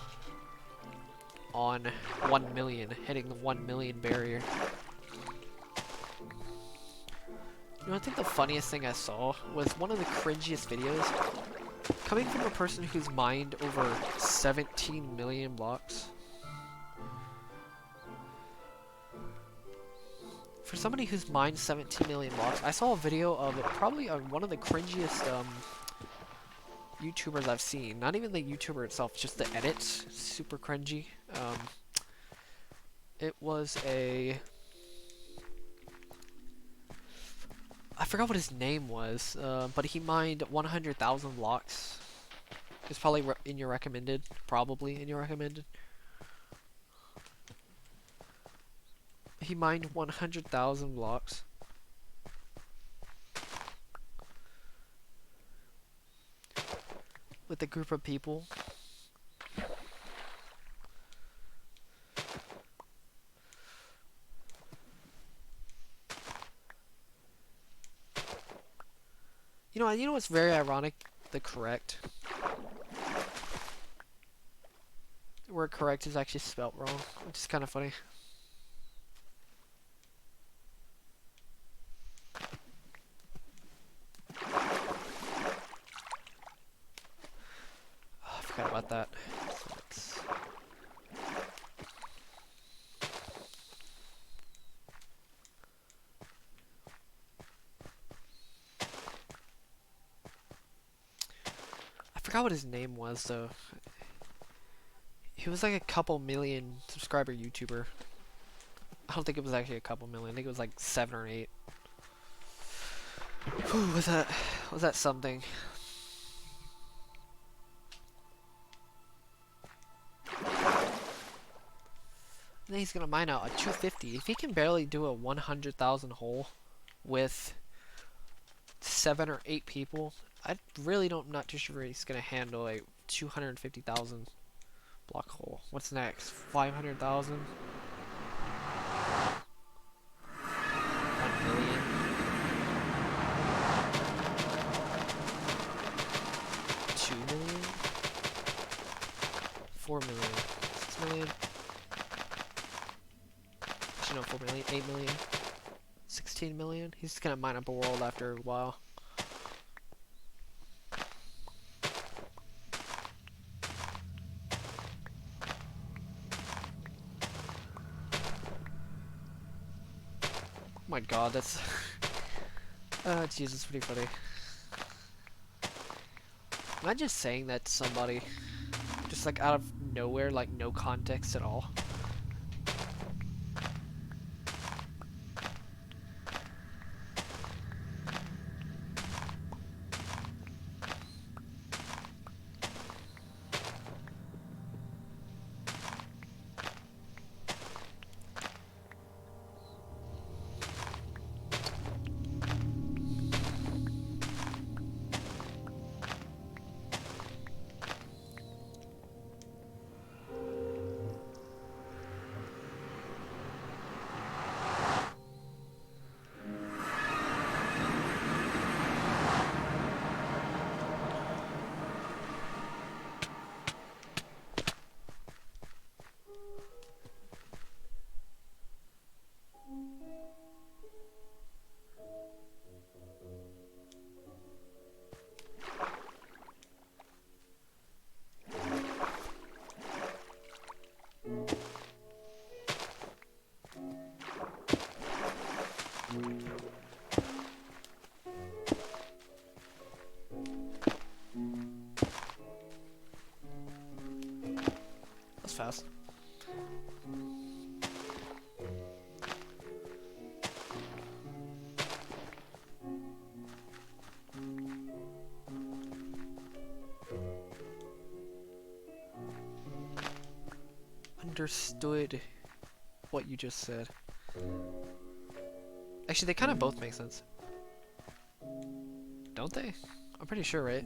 on 1 million, hitting the 1 million barrier. You know, I think the funniest thing I saw was one of the cringiest videos coming from a person who's mined over 17 million blocks. For somebody who's mined 17 million blocks, I saw a video of probably one of the cringiest YouTubers I've seen. Not even the YouTuber itself, just the edits. Super cringy. It was a... I forgot what his name was, but he mined 100,000 blocks. It's probably in your recommended. Probably in your recommended. He mined 100,000 blocks. With a group of people. You know what's very ironic? The correct. The word correct is actually spelt wrong, which is kind of funny. Oh, I forgot about that. So I forgot what his name was though. He was like a couple million subscriber YouTuber. I don't think it was actually a couple million. I think it was like 7 or 8. Whew, was that something? And then he's gonna mine out a 250. If he can barely do a 100,000 hole with 7 or 8 people, I really don't. Not too sure he's gonna handle a 250,000 block hole. What's next? 500,000. 1 million. 2 million. 4 million. 6 million. Actually, no, 4 million. 8 million. 16 million. He's gonna mine up a world after a while. Oh my god, that's... oh, jeez, that's pretty funny. Am I just saying that to somebody? Just like out of nowhere, like no context at all? That's fast. Understood what you just said. Actually, they kind of both make sense. Don't they? I'm pretty sure, right?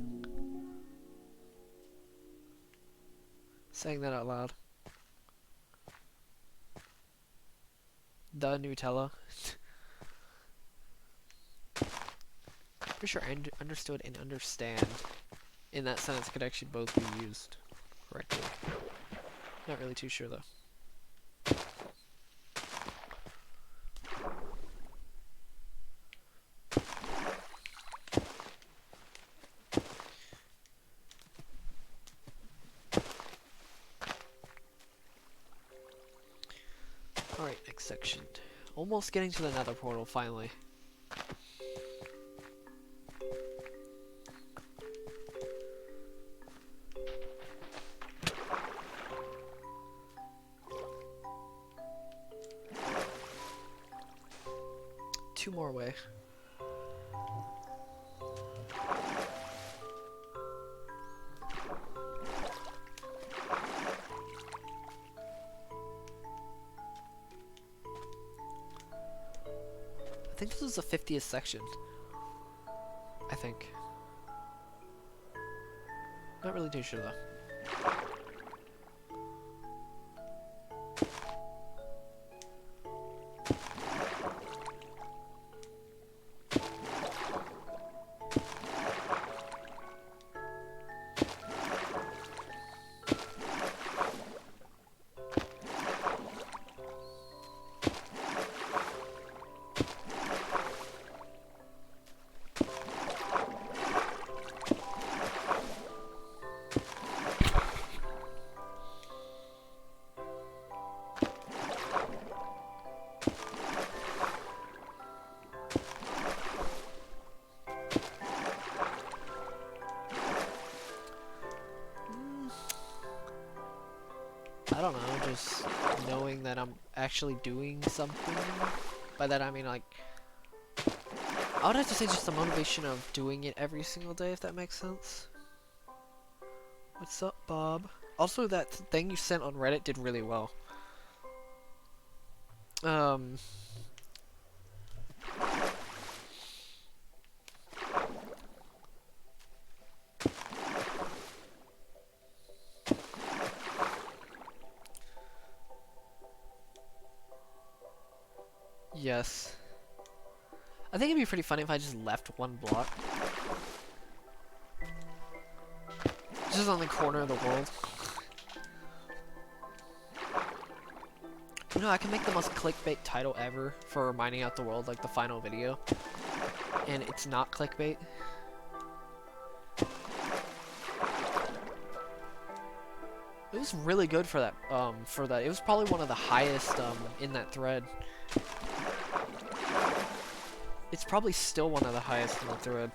Saying that out loud. The Nutella. Pretty sure understood and understand in that sentence could actually both be used correctly. Not really too sure though. Alright, next section. Almost getting to the nether portal finally. Two more away. I think this is the 50th section. I think. Not really too sure though. I don't know, just knowing that I'm actually doing something. By that I mean like, I would have to say just the motivation of doing it every single day, if that makes sense. What's up, Bob? Also, that thing you sent on Reddit did really well. Yes. I think it'd be pretty funny if I just left one block. Just on the corner of the world. You know, I can make the most clickbait title ever for mining out the world, like the final video. And it's not clickbait. It was really good for that, It was probably one of the highest, in that thread. It's probably still one of the highest in the thread.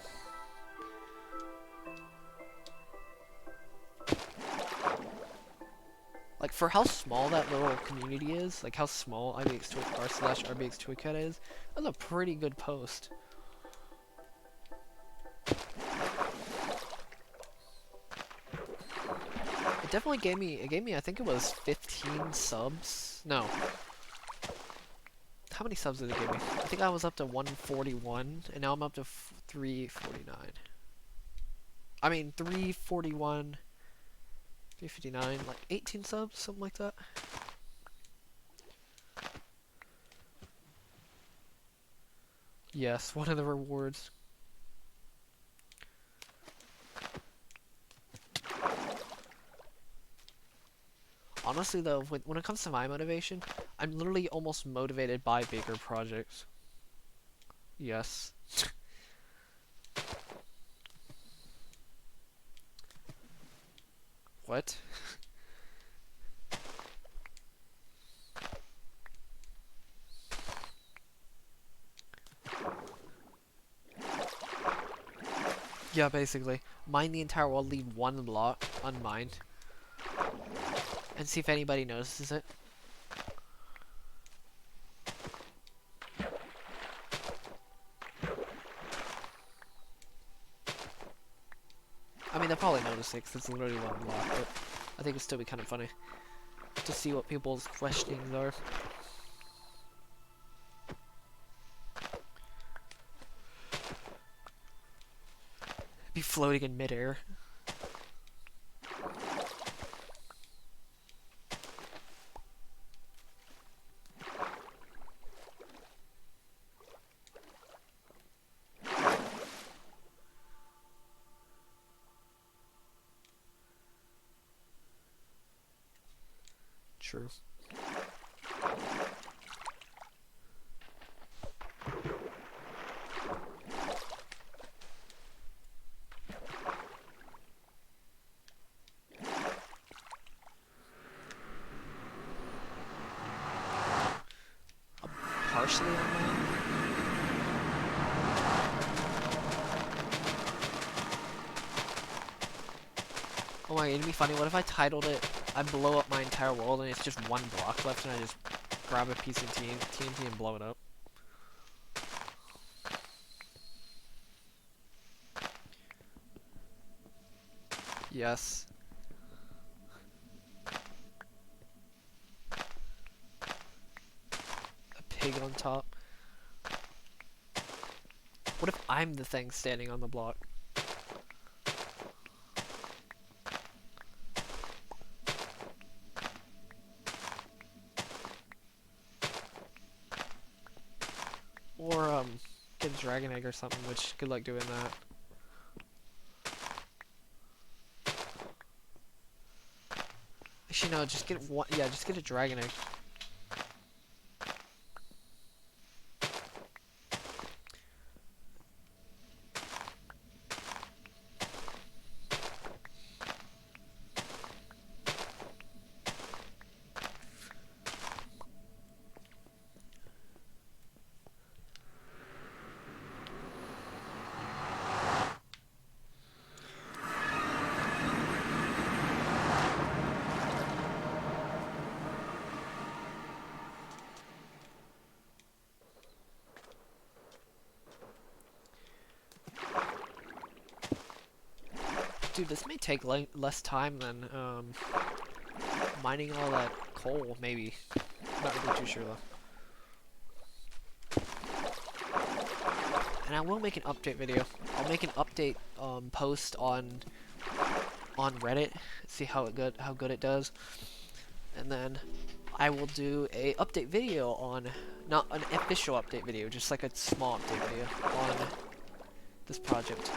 Like, for how small that little community is, like how small r/RBX is, that's a pretty good post. It definitely gave me, I think it was 15 subs. No. How many subs did it give me? I think I was up to 141, and now I'm up to 349. I mean, 341, 359, like 18 subs, something like that. Yes, one of the rewards. Honestly though, when it comes to my motivation, I'm literally almost motivated by bigger projects. Yes. What? Yeah, basically. Mine the entire world, leave one block unmined. And see if anybody notices it. I mean, they'll probably notice it because it's literally one block, but I think it'd still be kind of funny to see what people's questionings are. Be floating in midair. True. Partially unmined. Oh my god, it'd be funny. What if I titled it, I blow up my entire world and it's just one block left and I just grab a piece of TNT and blow it up? Yes. A pig on top. What if I'm the thing standing on the block? Or, get a dragon egg or something, which good luck doing that. Actually, no, just get one, yeah, just get a dragon egg. Dude, this may take less time than mining all that coal, maybe. Not really too sure though. And I will make an update video. I'll make an update post on Reddit, see how good it does, and then I will do a update video on, not an official update video, just like a small update video on this project.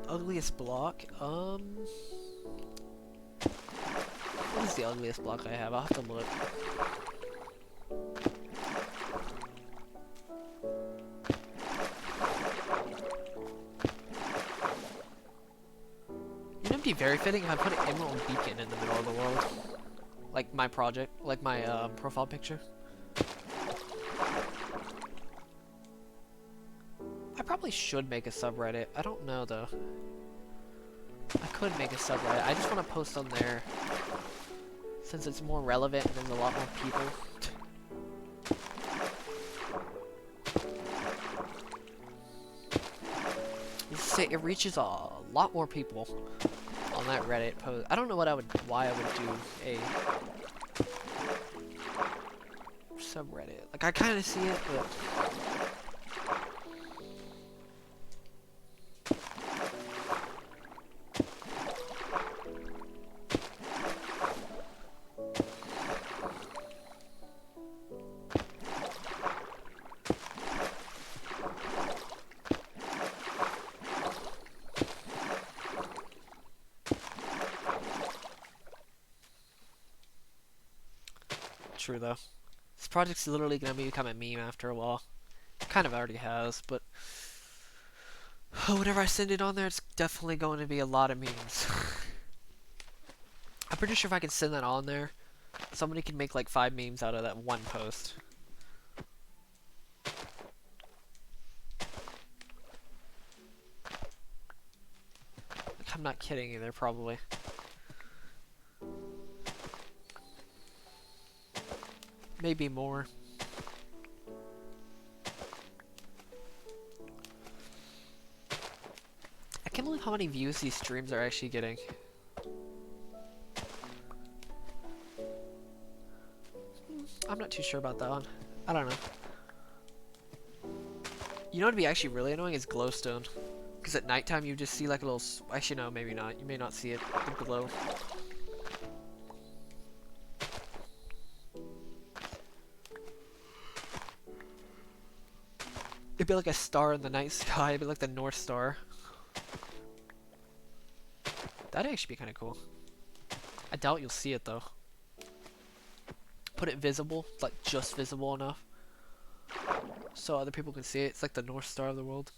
Ugliest block? What is the ugliest block I have? I'll have to look. You know, it'd be very fitting if I put an emerald beacon in the middle of the world. Like my project, like my profile picture. I probably should make a subreddit. I don't know though. I could make a subreddit. I just want to post on there since it's more relevant and there's a lot more people. Let's say it reaches a lot more people on that Reddit post. I don't know why I would do a subreddit. Like I kind of see it, but true though. This project's literally gonna become a meme after a while. It kind of already has, but whenever I send it on there, it's definitely going to be a lot of memes. I'm pretty sure if I can send that on there, somebody can make like 5 memes out of that one post. Like, I'm not kidding either, probably. Maybe more. I can't believe how many views these streams are actually getting. I'm not too sure about that one. I don't know. You know what'd be actually really annoying is glowstone. Because at nighttime you just see like a little... Actually no, maybe not. You may not see it. The glow. It'd be like a star in the night sky. It'd be like the North Star. That'd actually be kind of cool. I doubt you'll see it though. Put it visible, like just visible enough, so other people can see it. It's like the North Star of the world.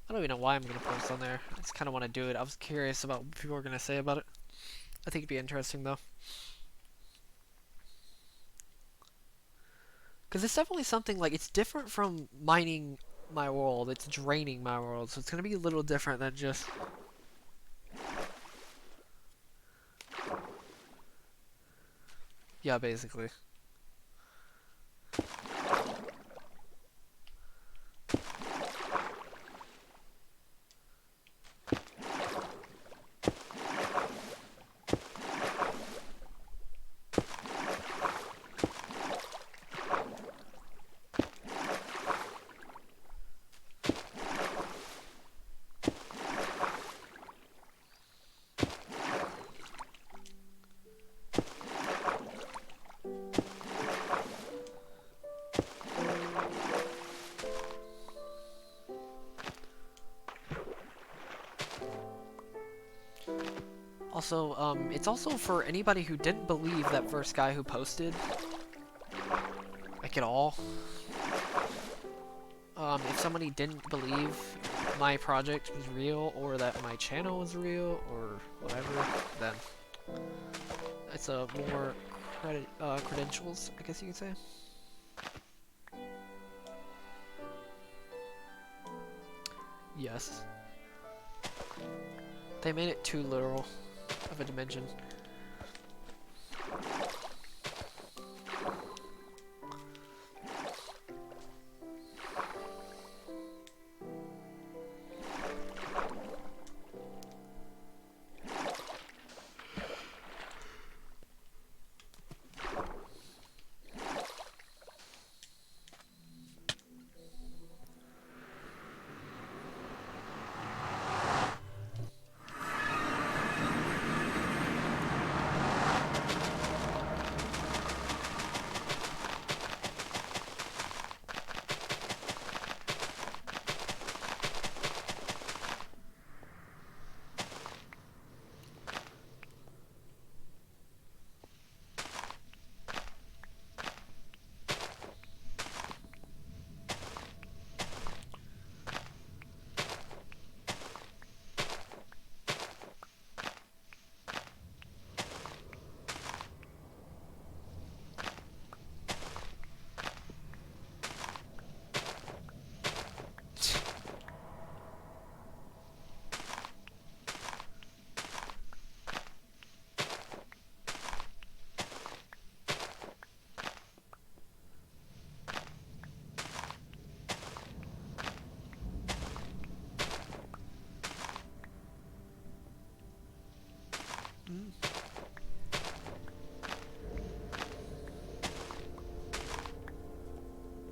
I don't even know why I'm gonna post on there. I just kind of want to do it. I was curious about what people were gonna say about it. I think it'd be interesting though. Because it's definitely something like, it's different from mining my world. It's draining my world. So it's going to be a little different than just... Yeah, basically. Also, it's also for anybody who didn't believe that first guy who posted, like at all. If somebody didn't believe my project was real, or that my channel was real, or whatever, then It's a more credentials, I guess you could say. Yes. They made it too literal of a dimension.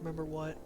Remember what?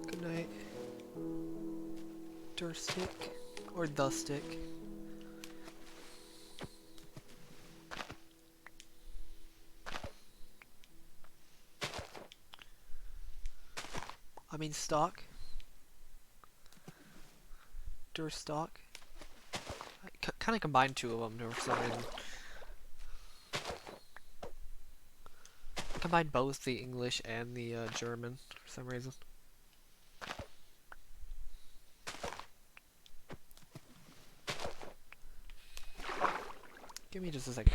Good night. Durstick or the stick. I mean stock. Durstock. I kind of combined two of them for some reason. Combined both the English and the German for some reason. Give me just a second.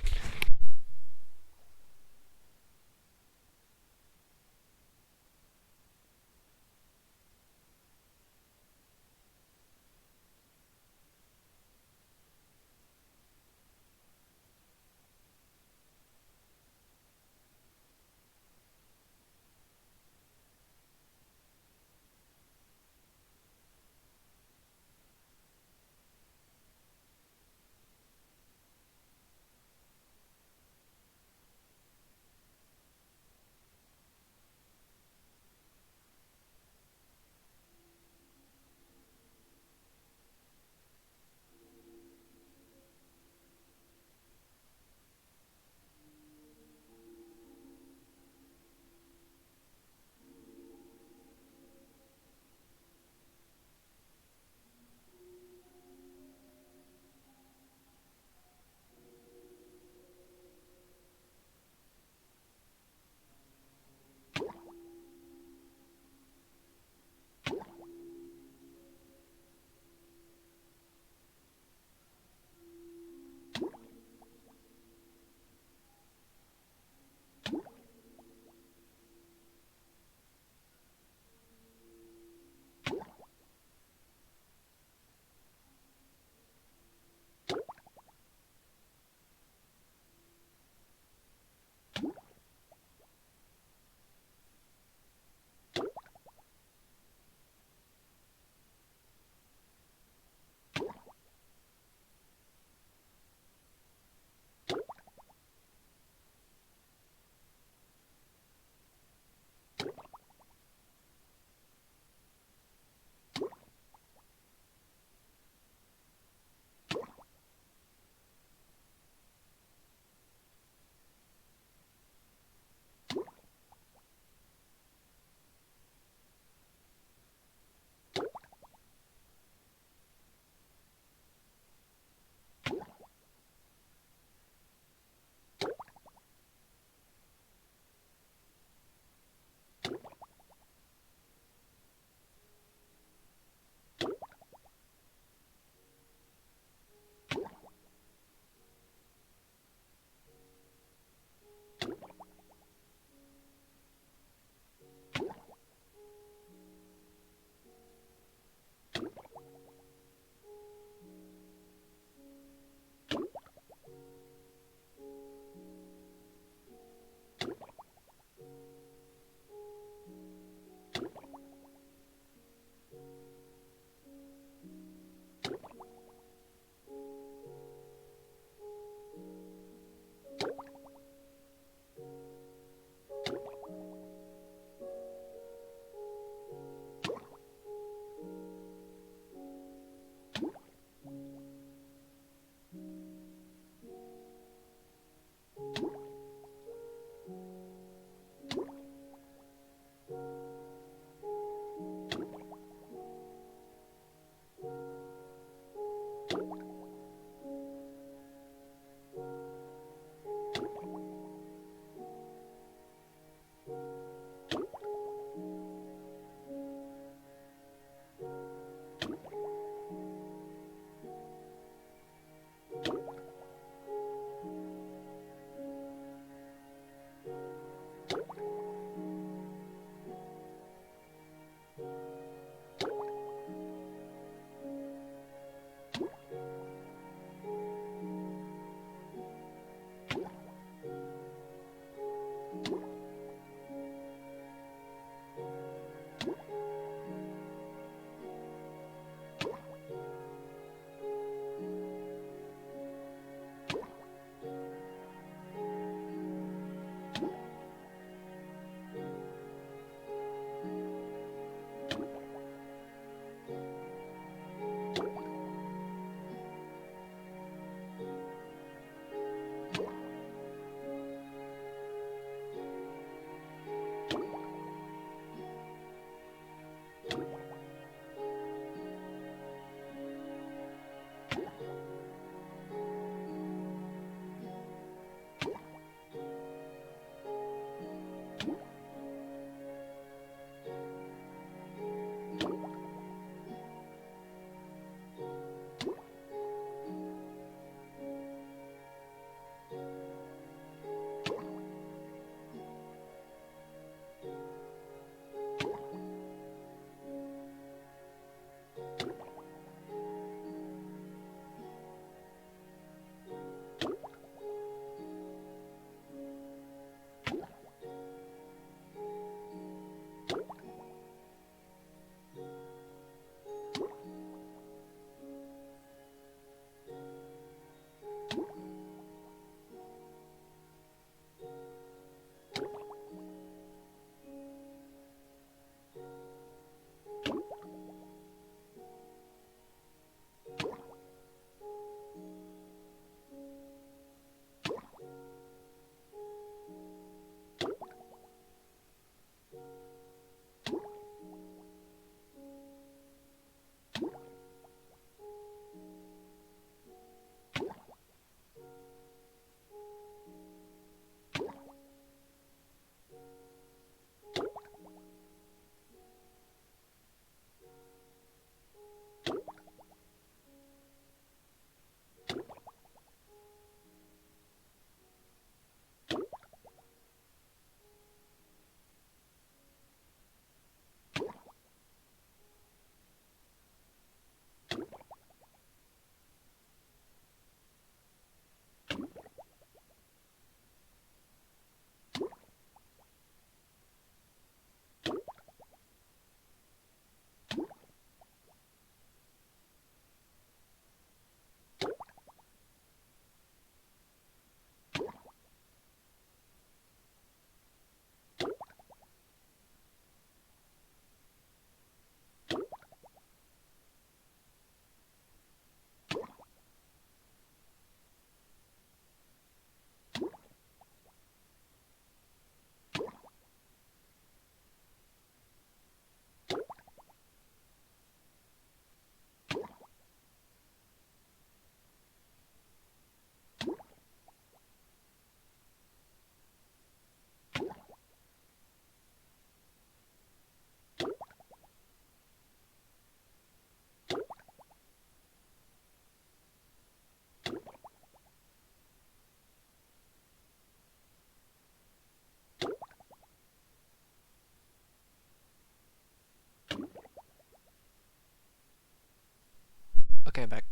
Okay, I'm back.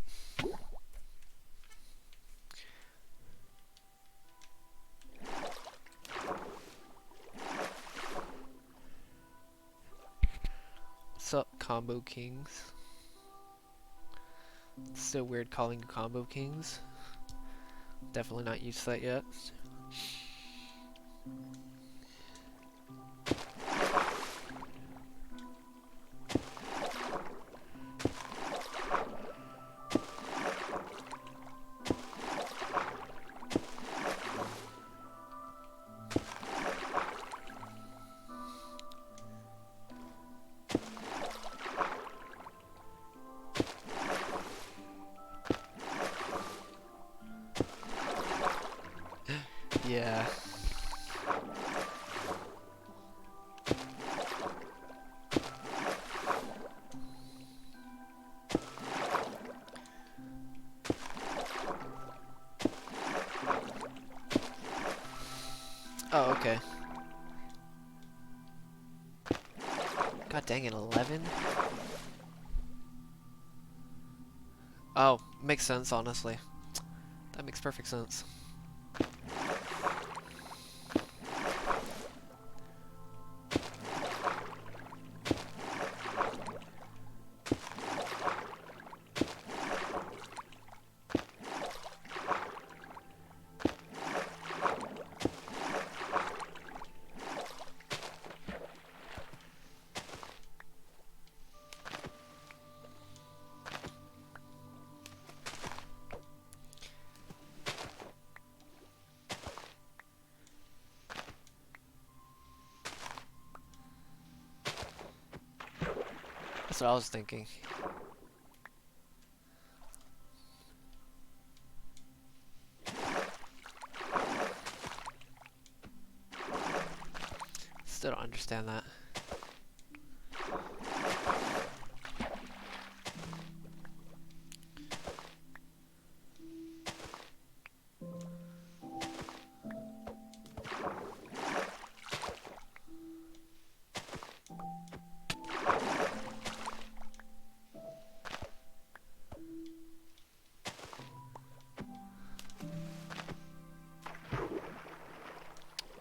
What's up, Combo Kings? It's still weird calling you Combo Kings. Definitely not used to that yet. Yeah. Oh, okay. God dang it, 11? Oh, makes sense, honestly. That makes perfect sense. That's what I was thinking. Still don't understand that.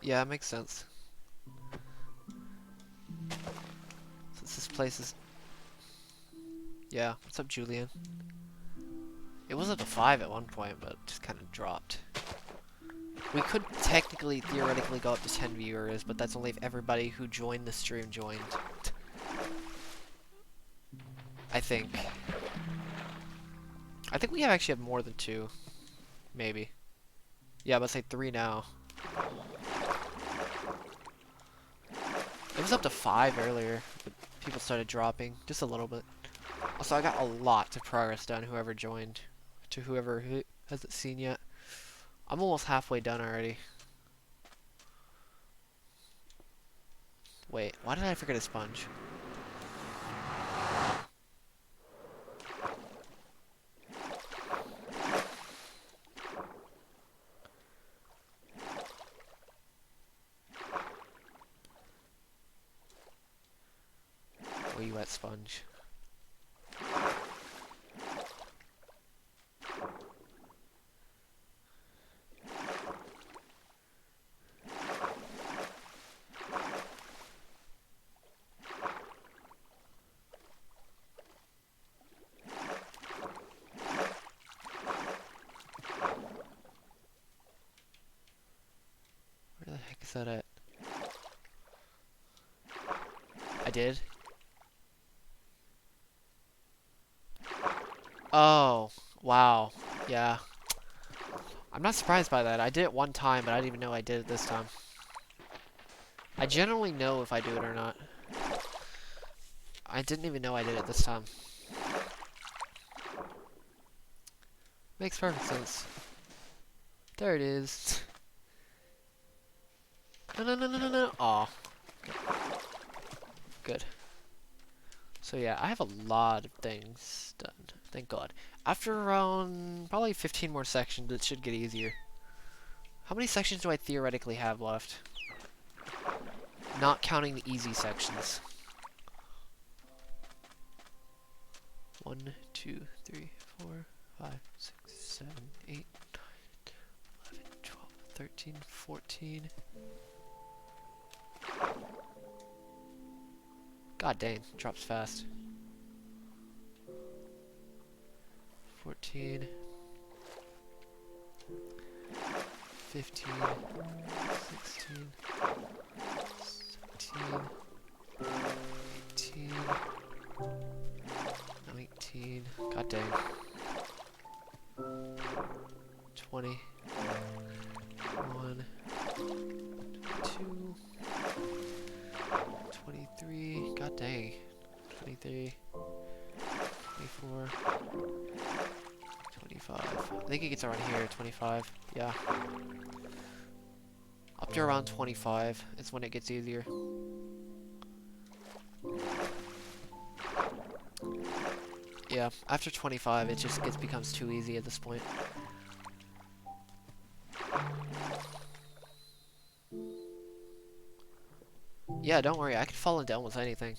Yeah, it makes sense. Since this place is... Yeah, what's up, Julian? It was up to 5 at one point, but just kind of dropped. We could technically, theoretically go up to 10 viewers, but that's only if everybody who joined the stream joined. I think. I think we actually have more than 2. Maybe. Yeah, let's say 3 now. It was up to 5 earlier, but people started dropping just a little bit. Also, I got a lot of progress done, whoever joined. To whoever who hasn't seen yet. I'm almost halfway done already. Wait, why did I forget a sponge? Where you at, sponge? Where the heck is that at? I did? Oh, wow. Yeah. I'm not surprised by that. I did it one time, but I didn't even know I did it this time. I generally know if I do it or not. I didn't even know I did it this time. Makes perfect sense. There it is. No, no, no, no, no, no. Aw. Okay. Good. So yeah, I have a lot of things done. Thank God. After around probably 15 more sections, it should get easier. How many sections do I theoretically have left? Not counting the easy sections. 1, 2, 3, 4, 5, 6, 7, 8, 11, 12, 13, 14. God dang, drops fast. 14, 15, 16, 17, 18, 19, god dang, 20, 21, 22, 23, god dang, 23, 24, 25. I think it gets around here, 25. Yeah. Up to around 25 is when it gets easier. Yeah, after 25 it just becomes too easy at this point. Yeah, don't worry, I can fall into almost anything.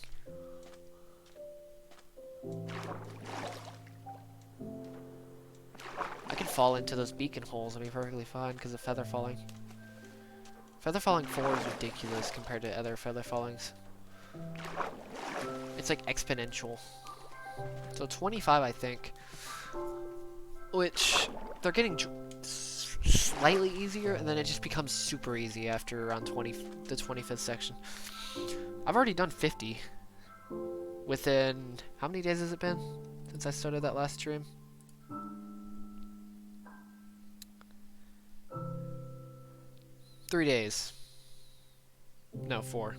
I can fall into those beacon holes and be perfectly fine because of feather falling. Feather falling 4 is ridiculous compared to other feather fallings. It's like exponential. So 25 I think, which they're getting slightly easier and then it just becomes super easy after around the 25th section. I've already done 50 within, how many days has it been since I started that last stream? Three days. No, 4.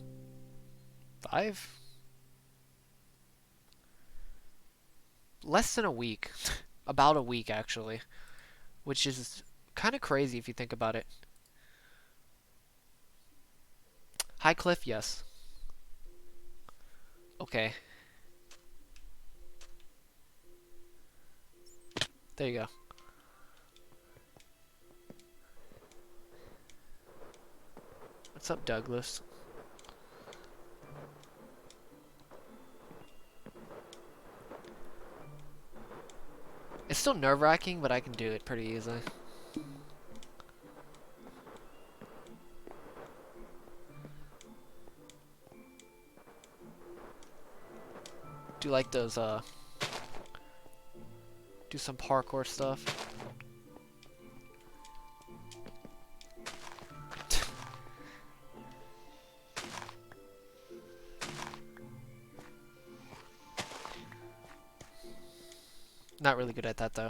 5? Less than a week. About a week, actually. Which is kind of crazy if you think about it. High cliff, yes. Okay. There you go. What's up, Douglas? It's still nerve-wracking, but I can do it pretty easily. Do like those, do some parkour stuff. Not really good at that though.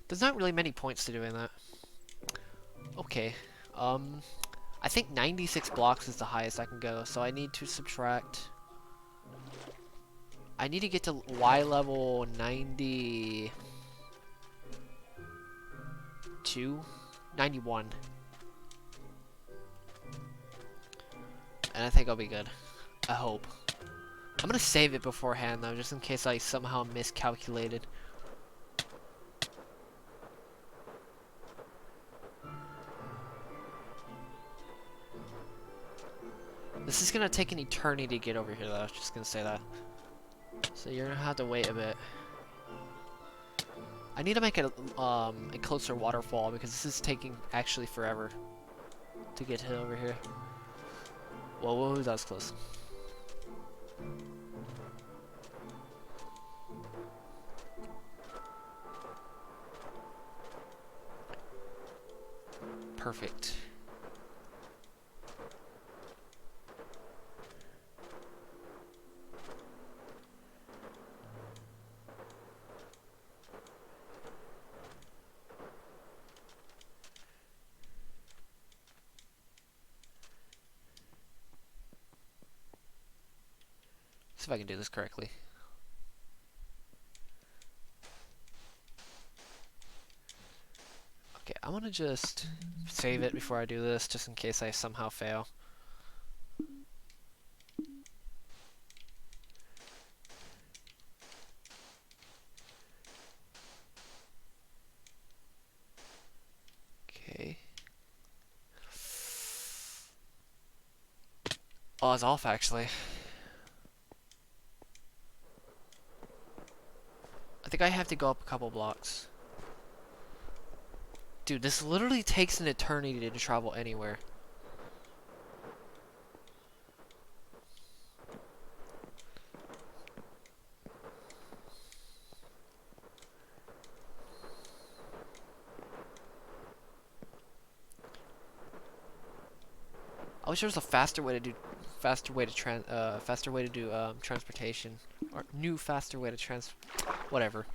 There's not really many points to doing that. Okay. I think 96 blocks is the highest I can go, so I need to subtract. I need to get to Y level 92, 91. And I think I'll be good. I hope. I'm gonna save it beforehand though, just in case I somehow miscalculated. This is gonna take an eternity to get over here though, just gonna say that. So you're gonna have to wait a bit. I need to make a closer waterfall because this is taking actually forever to get to over here. Whoa, that was close. Perfect. See if I can do this correctly. Okay, I want to just save it before I do this, just in case I somehow fail. Okay. Oh, it's off actually. I think I have to go up a couple blocks. Dude, this literally takes an eternity to travel anywhere. I wish there was a faster way to do transportation, or new faster way to whatever.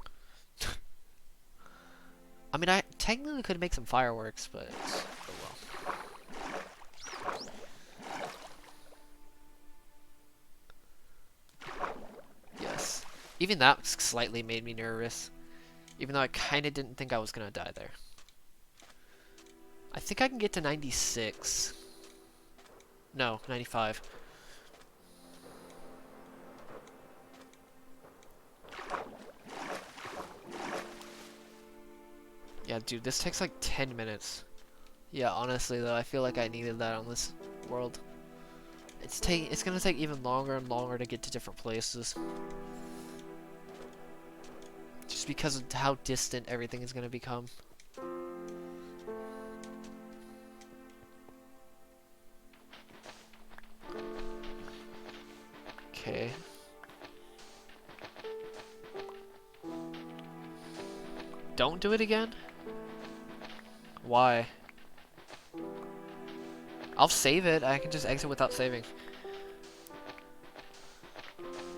I mean, I technically could make some fireworks, but oh well. Yes, even that slightly made me nervous, even though I kind of didn't think I was gonna die there. I think I can get to 96. No, 95. Yeah, dude, this takes like 10 minutes. Yeah, honestly though, I feel like I needed that on this world. It's gonna take even longer and longer to get to different places. Just because of how distant everything is gonna become. Okay. Don't do it again? Why? I'll save it. I can just exit without saving.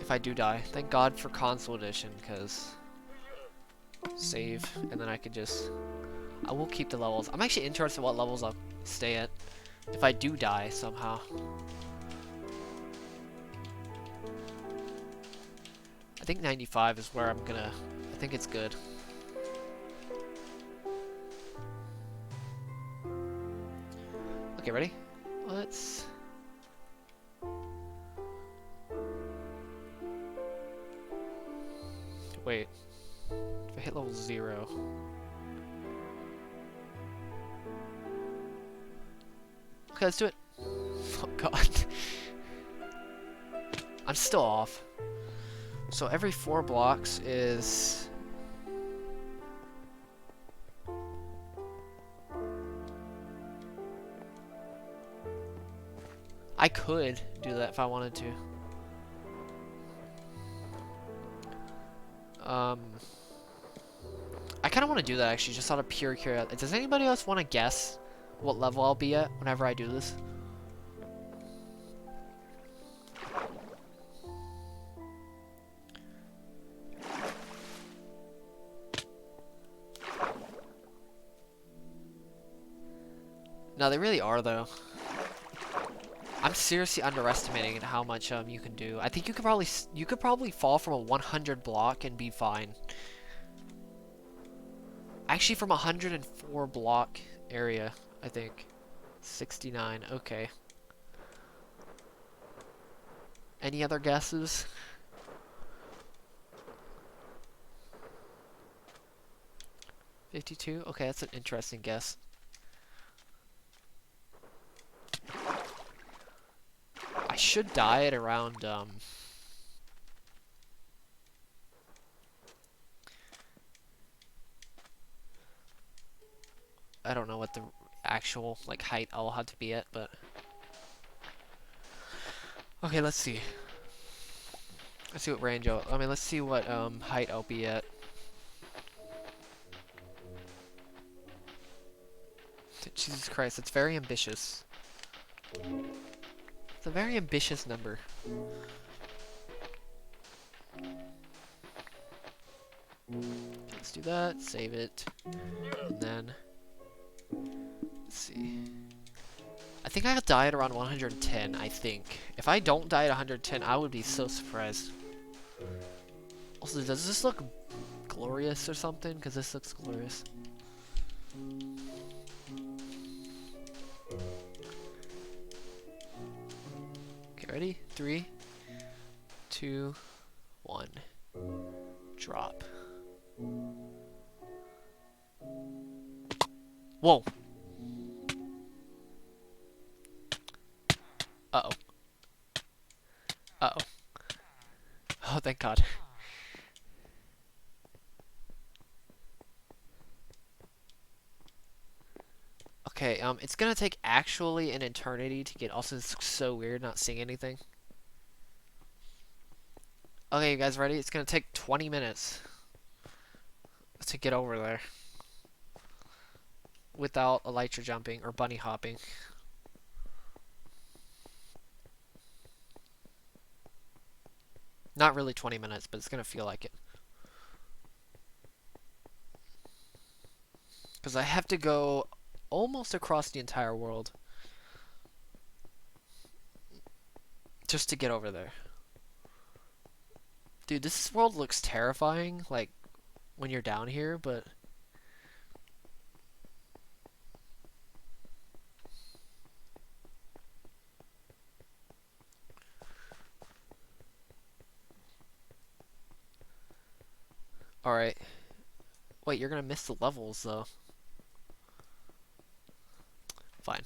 If I do die. Thank God for console edition, because save, and then I can just... I will keep the levels. I'm actually interested in what levels I'll stay at if I do die somehow. I think 95 is where I'm gonna... I think it's good. Okay, ready? Let's... Wait. If I hit level 0... Okay, let's do it. Oh god. I'm still off. So every 4 blocks is... I could do that if I wanted to. I kind of want to do that actually, just out of pure curiosity. Does anybody else want to guess what level I'll be at whenever I do this? No, they really are though. I'm seriously underestimating how much you can do. I think you could probably fall from a 100 block and be fine. Actually, from a 104 block area, I think. 69. Okay. Any other guesses? $52? Okay, that's an interesting guess. I should die at around, I don't know what the actual, like, height I'll have to be at, but... Okay, let's see. Let's see what range let's see what, height I'll be at. Jesus Christ, it's very ambitious. It's a very ambitious number. Let's do that, save it, and then... Let's see. I think I'll die at around 110, I think. If I don't die at 110, I would be so surprised. Also, does this look glorious or something? Because this looks glorious. Okay, ready? 3, 2, 1. Drop. Whoa! Uh-oh. Uh-oh. Oh, thank God. Okay, it's gonna take actually an eternity to get. Also, it's so weird not seeing anything. Okay, you guys ready? It's gonna take 20 minutes to get over there without elytra jumping or bunny hopping. Not really 20 minutes, but it's gonna feel like it. Because I have to go almost across the entire world just to get over there. Dude, this world looks terrifying, like, when you're down here, but... Alright. Wait, you're gonna miss the levels, though. Fine.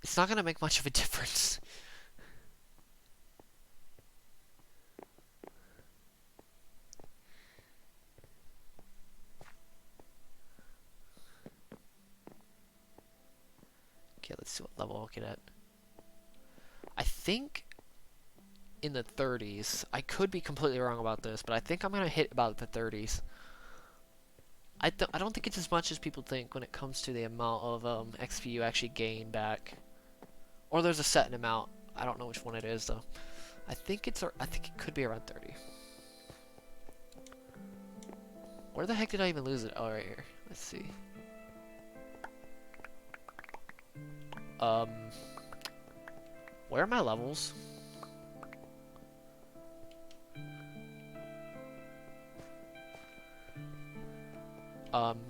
It's not gonna make much of a difference. Okay, let's see what level I'll get at. I think in the 30s. I could be completely wrong about this, but I think I'm gonna hit about the 30s. I don't think it's as much as people think when it comes to the amount of XP you actually gain back. Or there's a set amount. I don't know which one it is though. I think it could be around 30. Where the heck did I even lose it? Oh, right here. Let's see. Where are my levels?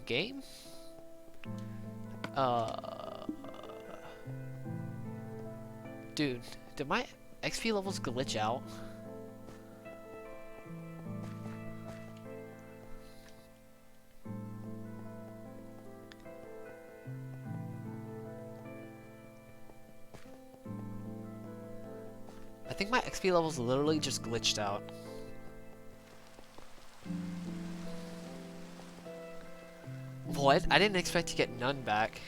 Game? Dude, did my XP levels glitch out? I think my XP levels literally just glitched out. What? I didn't expect to get none back.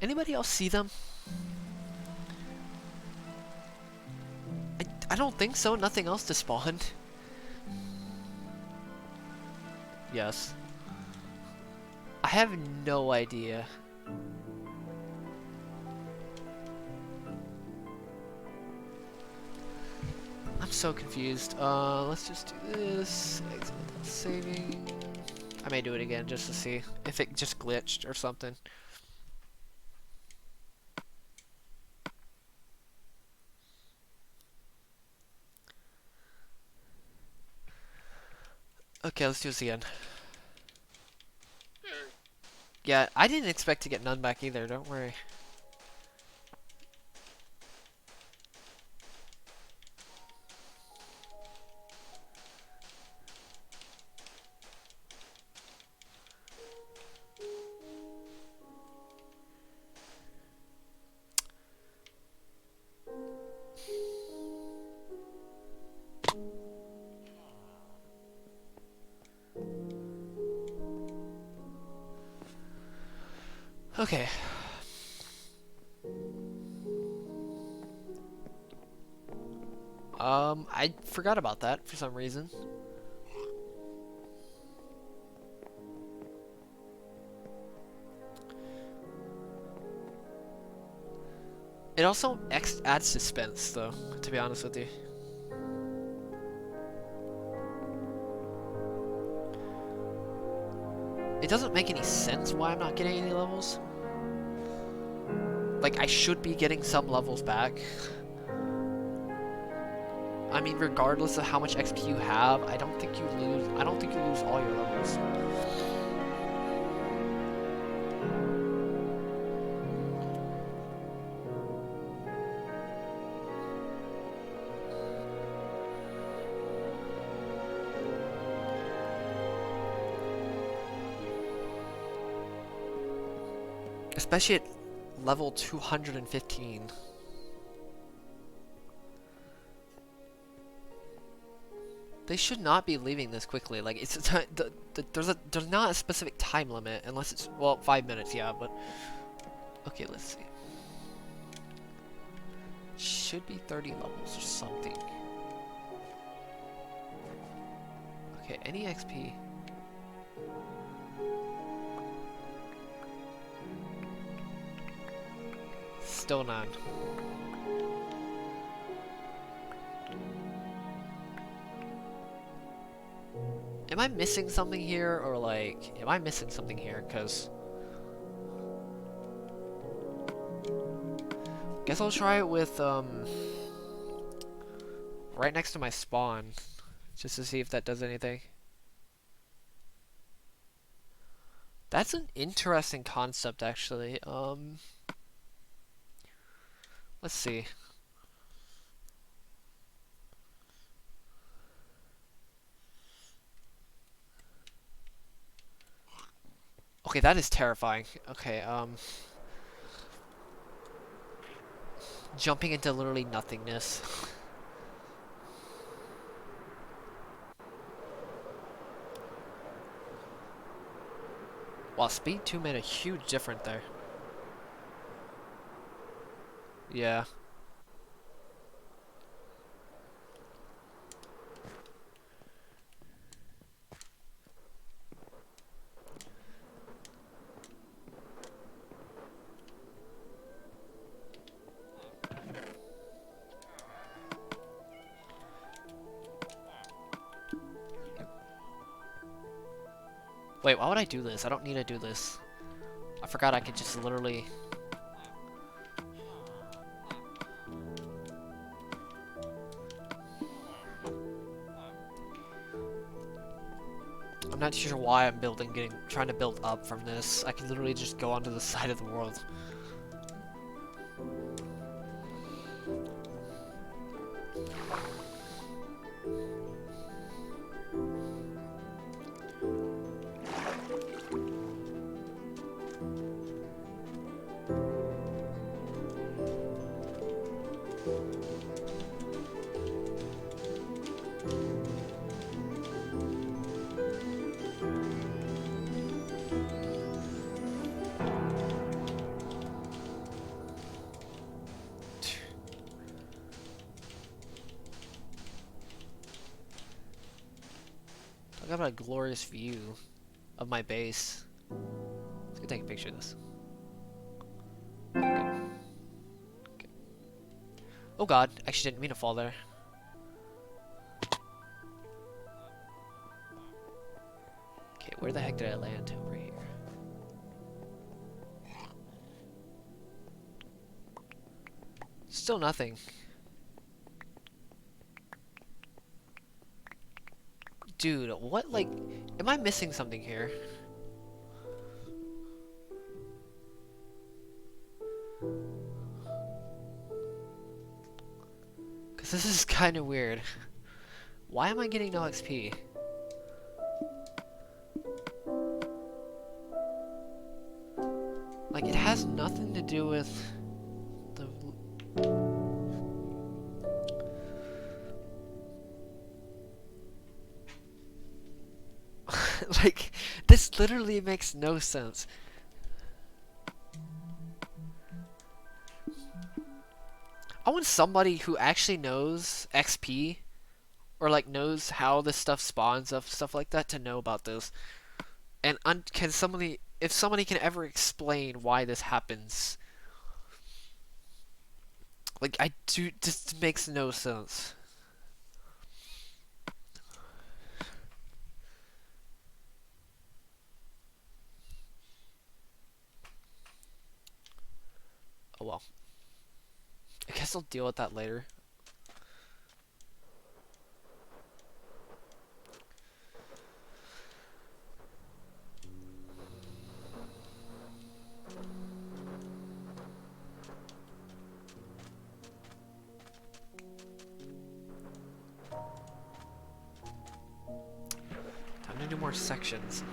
Anybody else see them? I don't think so. Nothing else despawned. Yes. I have no idea. I'm so confused. Let's just do this. Exit without saving. I may do it again just to see if it just glitched or something. Okay, let's do this again. Yeah, I didn't expect to get none back either, don't worry. Okay. I forgot about that for some reason. It also adds suspense, though, to be honest with you. It doesn't make any sense why I'm not getting any levels. Like, I should be getting some levels back. I mean, regardless of how much XP you have, I don't think you lose all your levels. Especially at level 215. They should not be leaving this quickly. Like, it's there's not a specific time limit unless it's, well, 5 minutes, yeah, but okay, let's see. Should be 30 levels or something. Okay, any XP. Still none. Am I missing something here, or like, am I missing something here? Cause guess I'll try it with right next to my spawn, just to see if that does anything. That's an interesting concept, actually. Let's see. Okay, that is terrifying. Okay, jumping into literally nothingness. Wow, speed 2 made a huge difference there. Yeah. Wait, why would I do this? I don't need to do this. I forgot I could just literally... I'm not sure why I'm trying to build up from this. I can literally just go onto the side of the world. I got a glorious view of my base. Let's go take a picture of this. Okay. Okay. Oh god, actually didn't mean to fall there. Okay, where the heck did I land? Over here. Still nothing. Dude, what, like, am I missing something here? Because this is kind of weird. Why am I getting no XP? Like, it has nothing to do with the... Like, this literally makes no sense. I want somebody who actually knows XP, or like knows how this stuff spawns up, stuff like that, to know about this. And if somebody can ever explain why this happens, like, this makes no sense. Oh well. I guess I'll deal with that later. Time to do more sections.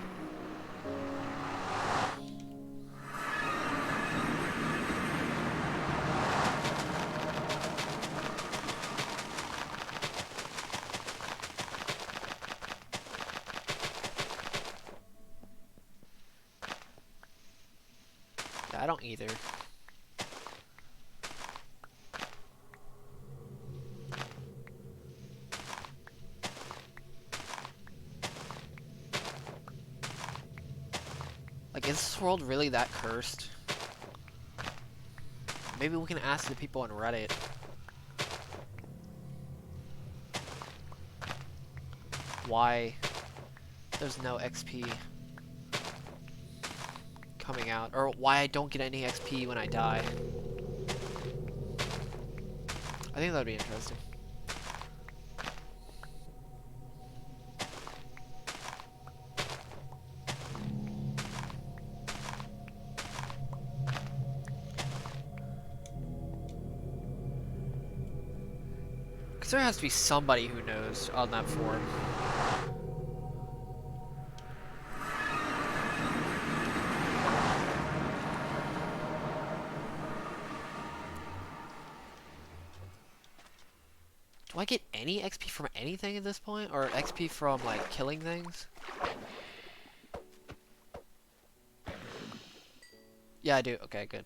I don't either. Like, is this world really that cursed? Maybe we can ask the people on Reddit. Why there's no XP coming out, or why I don't get any XP when I die. I think that'd be interesting. Because there has to be somebody who knows on that forum. Do I get any XP from anything at this point? Or XP from, like, killing things? Yeah, I do. Okay, good.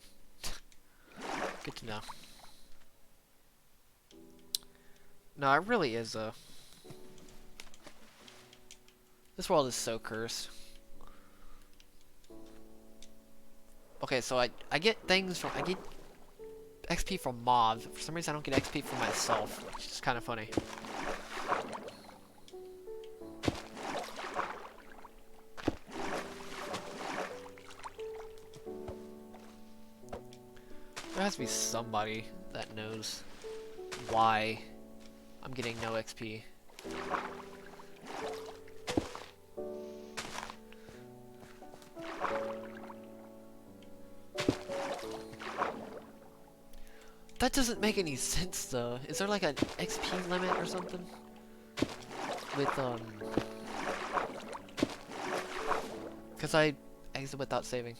Good to know. No, it really is, though. This world is so cursed. Okay, so I get things from... I get XP from mobs. For some reason, I don't get XP from myself, which is kind of funny. There has to be somebody that knows why I'm getting no XP. That doesn't make any sense, though. Is there like an XP limit or something? With, because I exit without saving.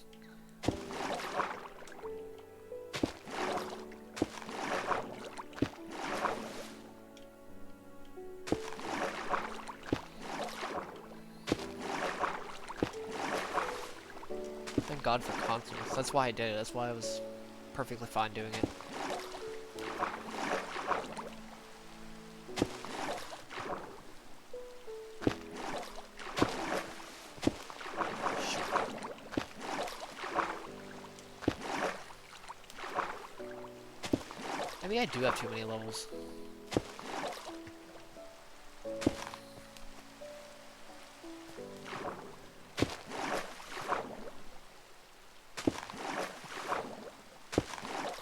Thank God for confidence. That's why I did it. That's why I was perfectly fine doing it. Maybe I do have too many levels.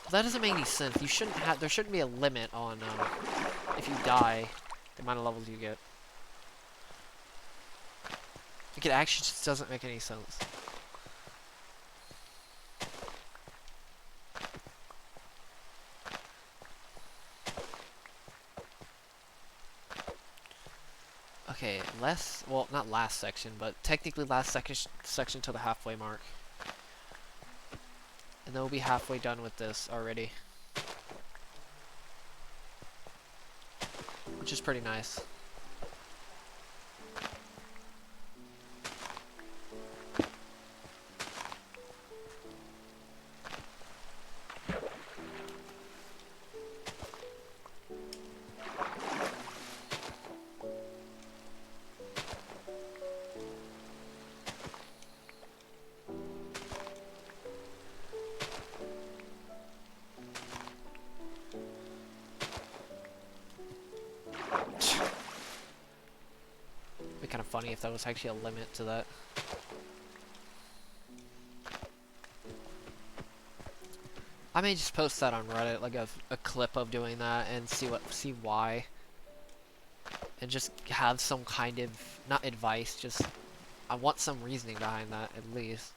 That doesn't make any sense. You shouldn't have. There shouldn't be a limit on if you die, the amount of levels you get. Like, it actually just doesn't make any sense. Okay, well, not last section, but technically last section to the halfway mark. And then we'll be halfway done with this already. Which is pretty nice. Be kind of funny if that was actually a limit to that. I may just post that on Reddit, like a clip of doing that, and see why, and just have some kind of, not advice, just I want some reasoning behind that at least.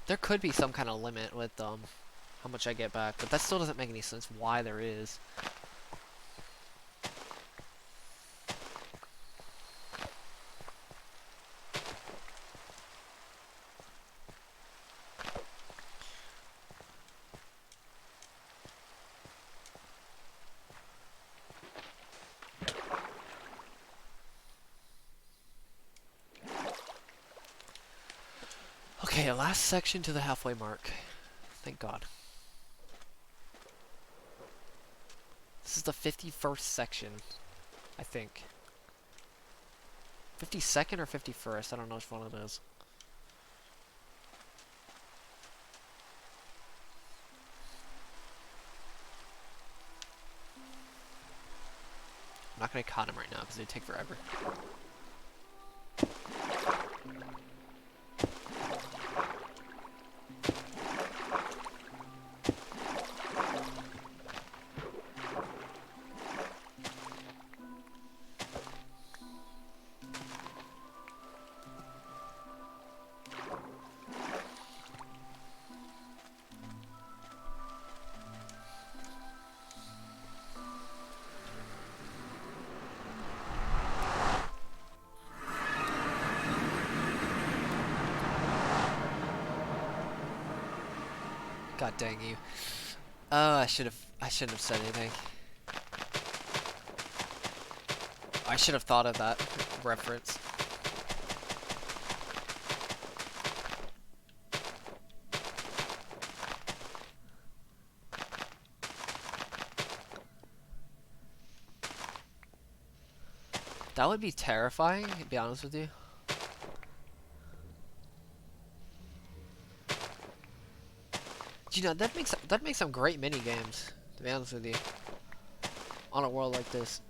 There could be some kind of limit with how much I get back, but that still doesn't make any sense why there is. Okay, last section to the halfway mark. Thank God. This is the 51st section, I think. 52nd or 51st? I don't know which one it is. I'm not gonna count him right now because it'd take forever. God dang you. Oh, I shouldn't have said anything. I should have thought of that reference. That would be terrifying, to be honest with you. You know, that makes some great mini games, to be honest with you. On a world like this.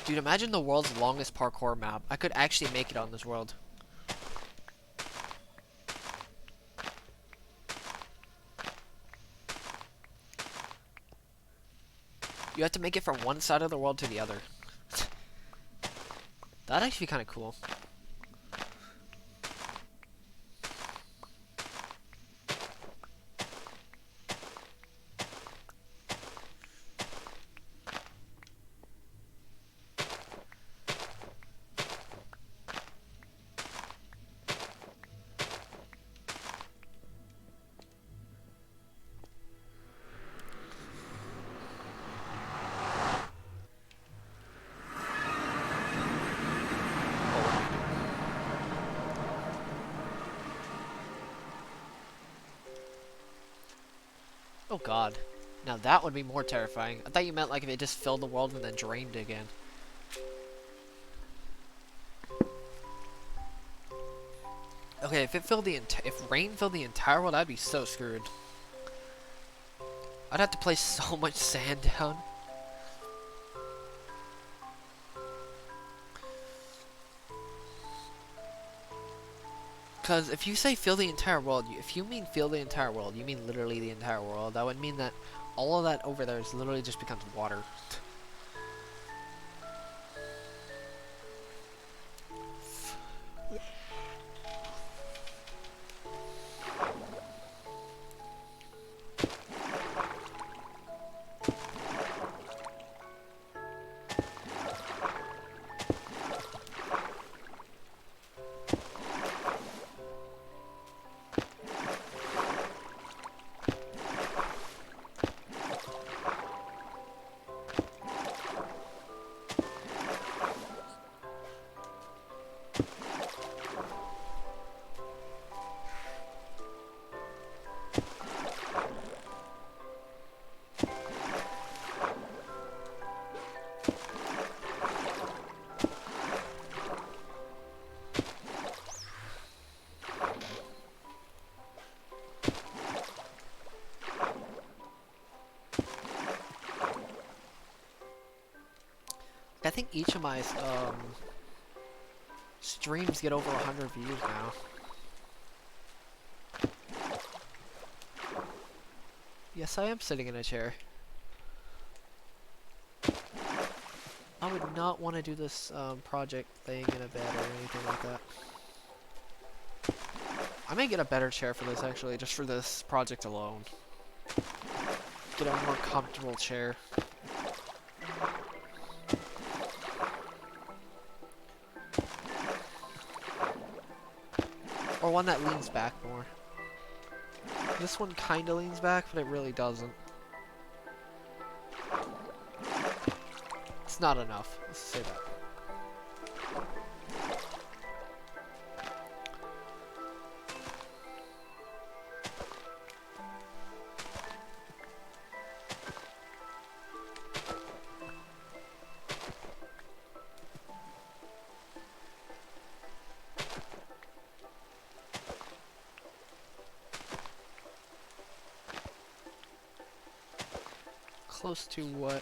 Dude, imagine the world's longest parkour map. I could actually make it on this world. You have to make it from one side of the world to the other. That'd actually be kind of cool. Oh god. Now that would be more terrifying. I thought you meant like if it just filled the world and then drained again. Okay, if rain filled the entire world, I'd be so screwed. I'd have to place so much sand down. Because if you say fill the entire world, if you mean fill the entire world, you mean literally the entire world. That would mean that all of that over there is literally just becomes water. I think each of my streams get over 100 views now. Yes, I am sitting in a chair. I would not want to do this project laying in a bed or anything like that. I may get a better chair for this actually, just for this project alone. Get a more comfortable chair. Or one that leans back more. This one kinda leans back, but it really doesn't. It's not enough, let's say that. close to what?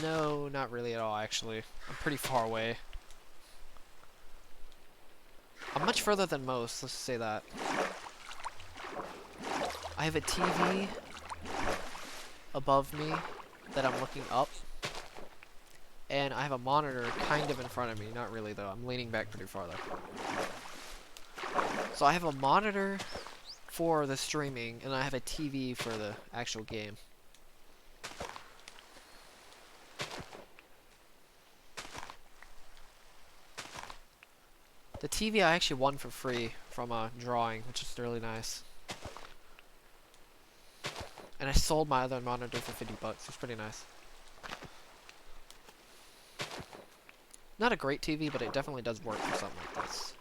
No, not really at all, actually. I'm pretty far away. I'm much further than most, let's say that. I have a TV above me that I'm looking up. And I have a monitor kind of in front of me. Not really, though. I'm leaning back pretty far, though. So I have a monitor for the streaming, and I have a TV for the actual game. The TV I actually won for free from a drawing, which is really nice. And I sold my other monitor for 50 bucks. It's pretty nice. Not a great TV, but it definitely does work for something like this.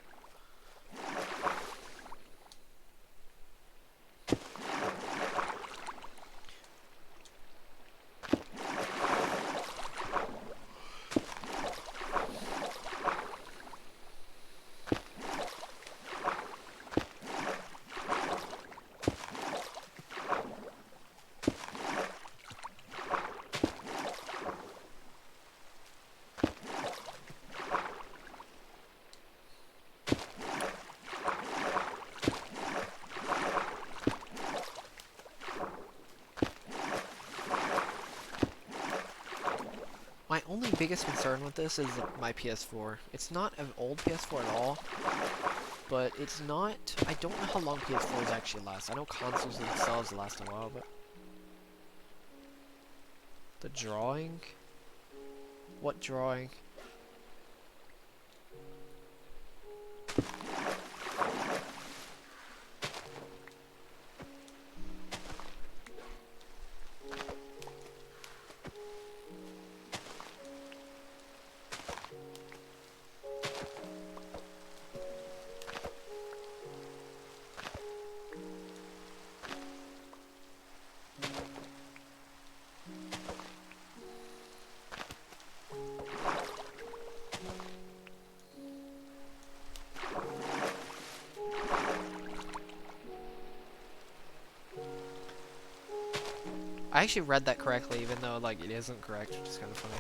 My only biggest concern with this is my PS4. It's not an old PS4 at all, but it's not... I don't know how long PS4s actually last. I know consoles themselves last a while, but... The drawing? What drawing? I actually read that correctly, even though, like, it isn't correct, which is kind of funny.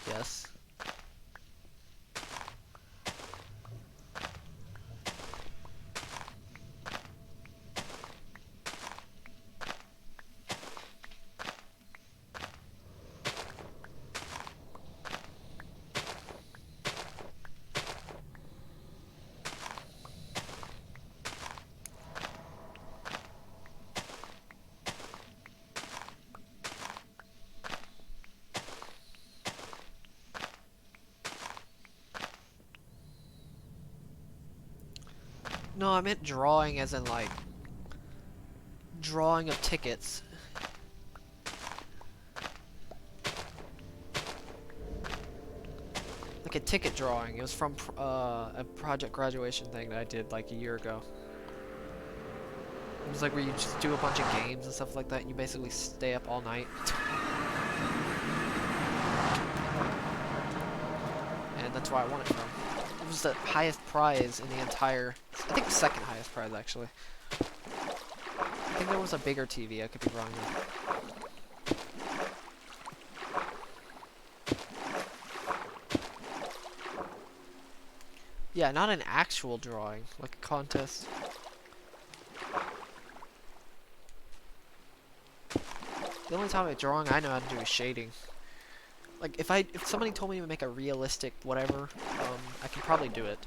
Yes. No, I meant drawing as in, like, drawing of tickets. Like a ticket drawing. It was from a project graduation thing that I did like a year ago. It was like where you just do a bunch of games and stuff like that, and you basically stay up all night. And that's where I won it from. It was the highest prize in the entire... I think the second highest prize, actually. I think there was a bigger TV, I could be wrong though. Yeah, not an actual drawing, like a contest. The only type of drawing I know how to do is shading. Like, if somebody told me to make a realistic whatever, I could probably do it.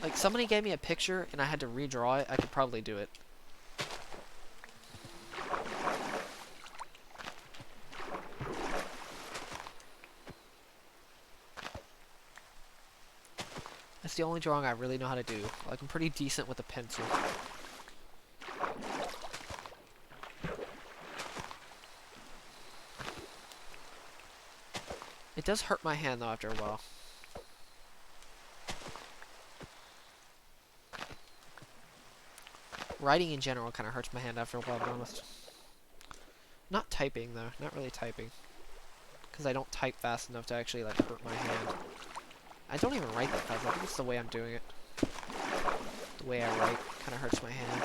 Like, somebody gave me a picture and I had to redraw it, I could probably do it. That's the only drawing I really know how to do. Like, I'm pretty decent with a pencil. It does hurt my hand, though, after a while. Writing in general kind of hurts my hand after a while, to be honest. Not typing, though. Not really typing. Because I don't type fast enough to actually, like, hurt my hand. I don't even write that fast. I think it's the way I'm doing it. The way I write kind of hurts my hand.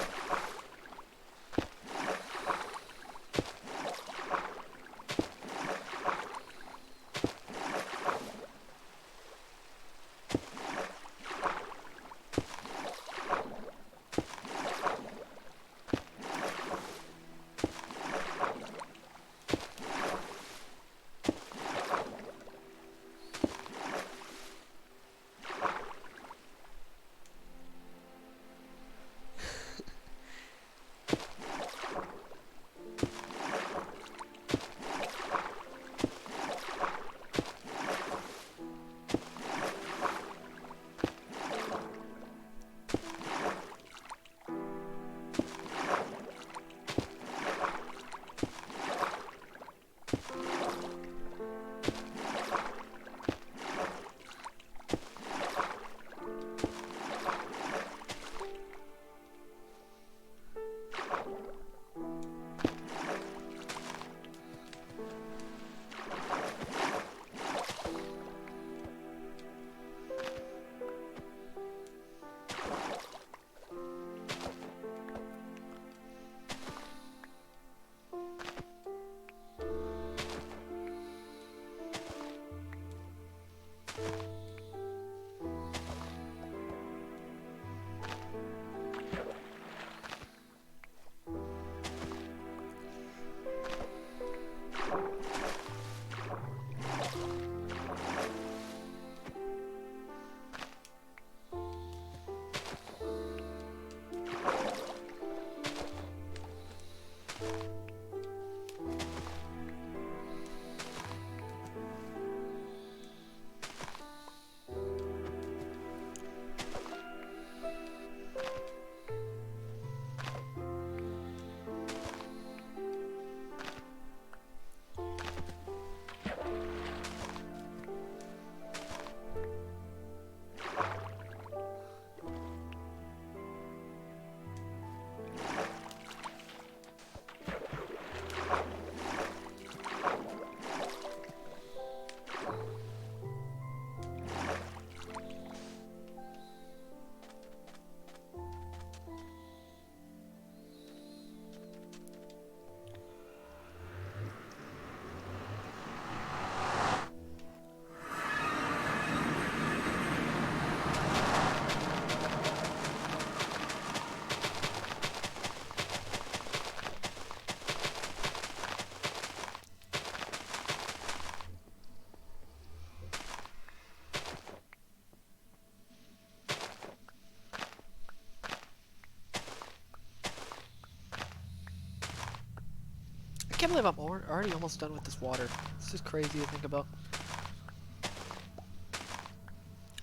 I can't believe I'm already almost done with this water. It's just crazy to think about.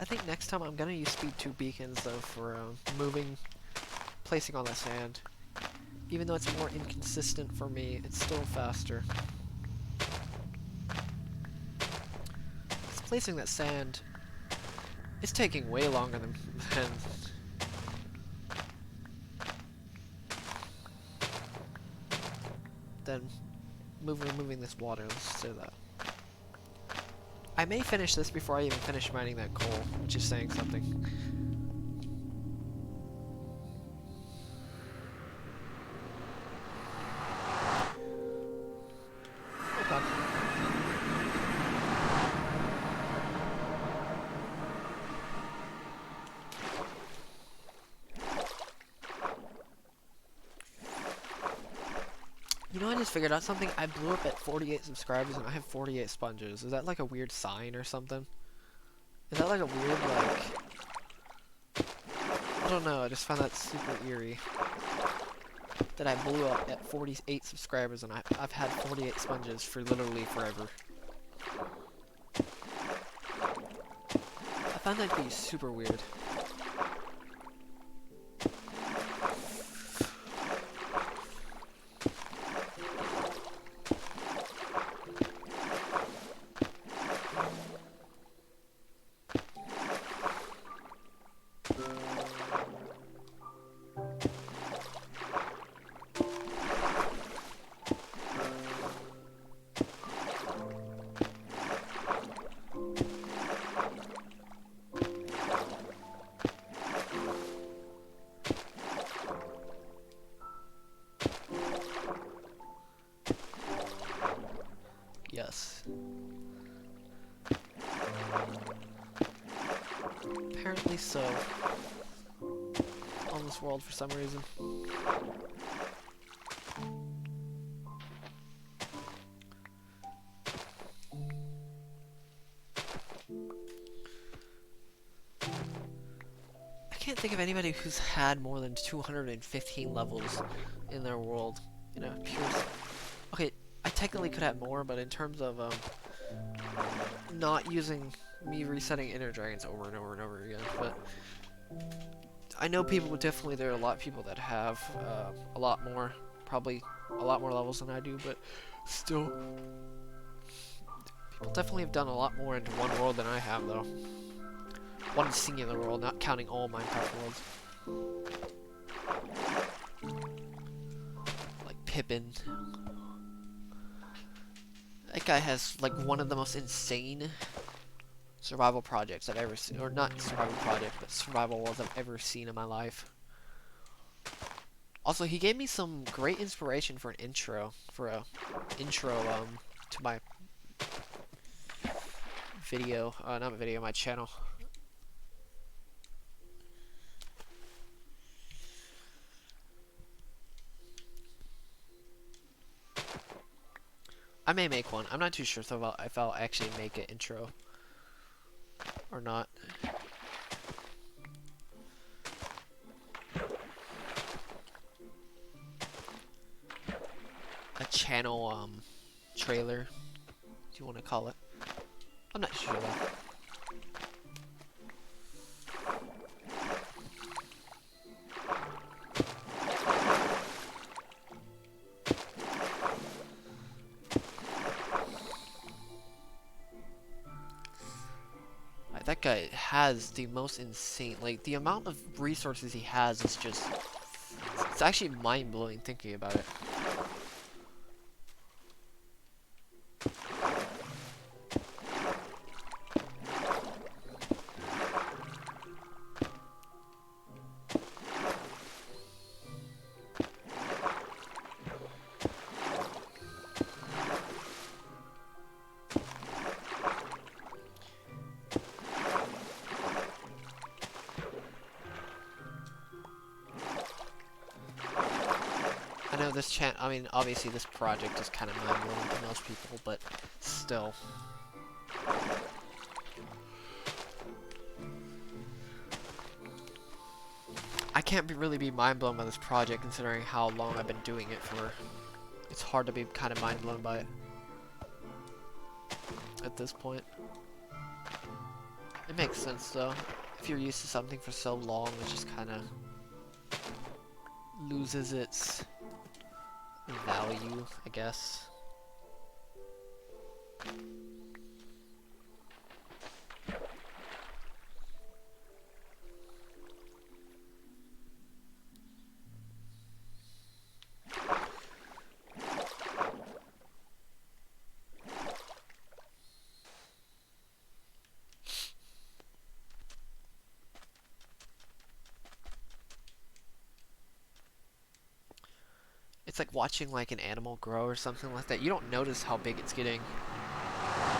I think next time I'm gonna use speed 2 beacons though for placing on the sand. Even though it's more inconsistent for me, it's still faster. It's placing that sand, it's taking way longer than removing this water, let's say that. I may finish this before I even finish mining that coal, which is saying something. Oh god. just figured out something. I blew up at 48 subscribers and I have 48 sponges. Is that like a weird sign or something? Is that like a weird, like... I don't know, I just found that super eerie. That I blew up at 48 subscribers and I've had 48 sponges for literally forever. I found that to be super weird. Yes. Apparently so. On this world for some reason. I can't think of anybody who's had more than 215 levels in their world. You know, pure... Okay, I technically could have more, but in terms of, not using me resetting Ender Dragons over and over and over again, but I know people definitely, there are a lot of people that have, a lot more, probably a lot more levels than I do, but still, people definitely have done a lot more into one world than I have, though. One singular world, not counting all Minecraft worlds. Like Pippin. That guy has like one of the most insane survival projects I've ever seen, or not survival project, but survival worlds I've ever seen in my life. Also, he gave me some great inspiration for an intro, to my video, not video, my channel. I may make one. I'm not too sure if I'll actually make an intro or not. A channel trailer, if you want to call it. I'm not sure though. That guy has the most insane, like, the amount of resources he has is just, it's actually mind-blowing thinking about it. I know this I mean, obviously this project is kind of mind-blowing to most people, but still. I can't really be mind-blown by this project considering how long I've been doing it for. It's hard to be kind of mind-blown by it at this point. It makes sense though. If you're used to something for so long, it just kind of loses its value, I guess. It's like watching like an animal grow or something like that. You don't notice how big it's getting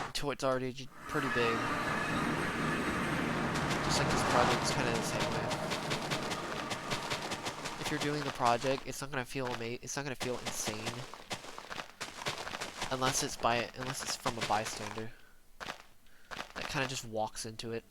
until it's already pretty big. Just like this project's kind of the same way. If you're doing the project, it's not gonna feel it's not gonna feel insane Unless it's from a bystander. That kind of just walks into it.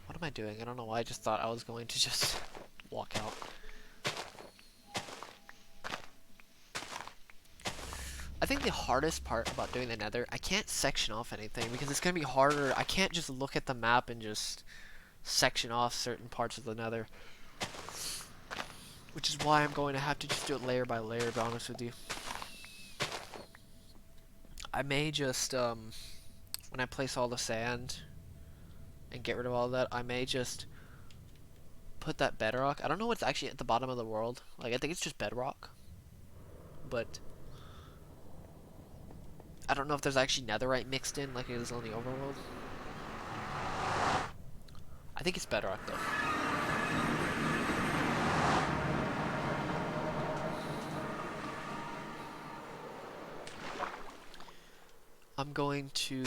What am I doing? I don't know why I just thought I was going to just walk out. I think the hardest part about doing the nether, I can't section off anything because it's going to be harder. I can't just look at the map and just section off certain parts of the nether. Which is why I'm going to have to just do it layer by layer, to be honest with you. I may just, when I place all the sand and get rid of all that, I may just put that bedrock. I don't know what's actually at the bottom of the world. Like, I think it's just bedrock. But I don't know if there's actually netherite mixed in like it is on the overworld. I think it's bedrock though. I'm going to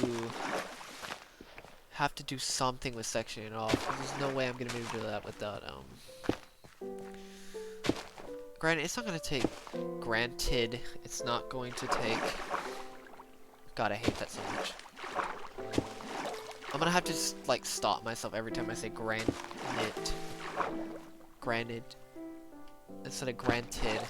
have to do something with sectioning off. There's no way I'm gonna be able to do that without Granted, it's not gonna take. Granted, it's not going to take. God, I hate that so much. I'm gonna have to just like stop myself every time I say granted instead of granted.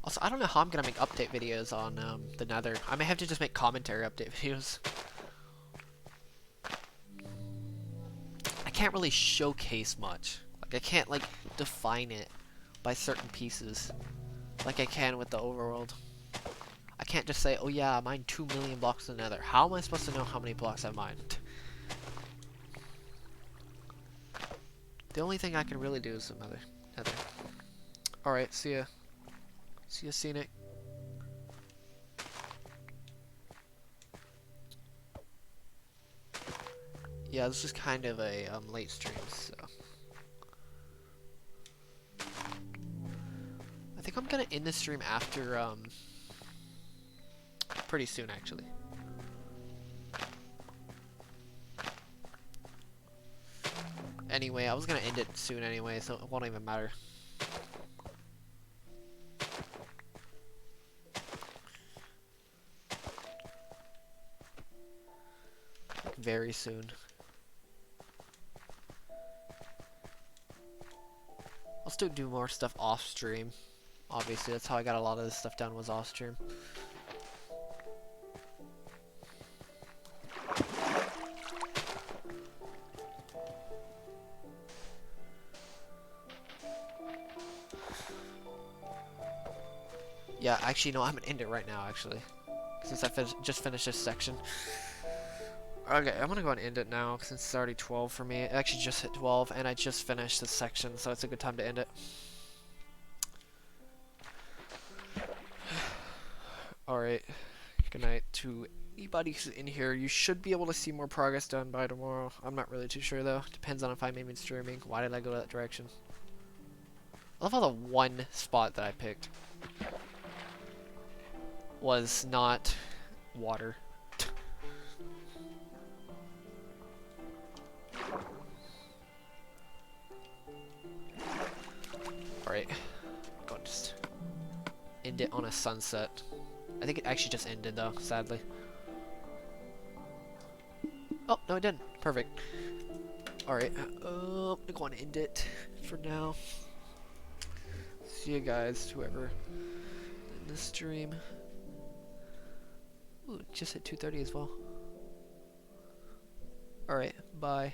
Also, I don't know how I'm gonna make update videos on the Nether. I may have to just make commentary update videos. I can't really showcase much. Like, I can't, like, define it by certain pieces. Like I can with the overworld. I can't just say, oh yeah, I mined 2 million blocks in the Nether. How am I supposed to know how many blocks I mined? The only thing I can really do is the Nether. Alright, see ya. See ya, Scenic. Yeah, this is kind of a late stream, so I think I'm gonna end the stream after pretty soon actually. Anyway, I was gonna end it soon anyway, so it won't even matter. Very soon. I'll still do more stuff off stream. Obviously, that's how I got a lot of this stuff done, was off stream. Yeah, actually, no, I'm gonna end it right now, actually. Since I just finished this section. Okay, I'm gonna go and end it now, since it's already 12 for me. It actually just hit 12, and I just finished this section, so it's a good time to end it. Alright, good night to anybody who's in here. You should be able to see more progress done by tomorrow. I'm not really too sure, though. Depends on if I'm even streaming. Why did I go that direction? I love how the one spot that I picked was not water. Alright. Go and just end it on a sunset. I think it actually just ended though, sadly. Oh, no it didn't. Perfect. Alright, I'm going to end it for now. See you guys, whoever in the stream. Ooh, just hit 2:30 as well. Alright, bye.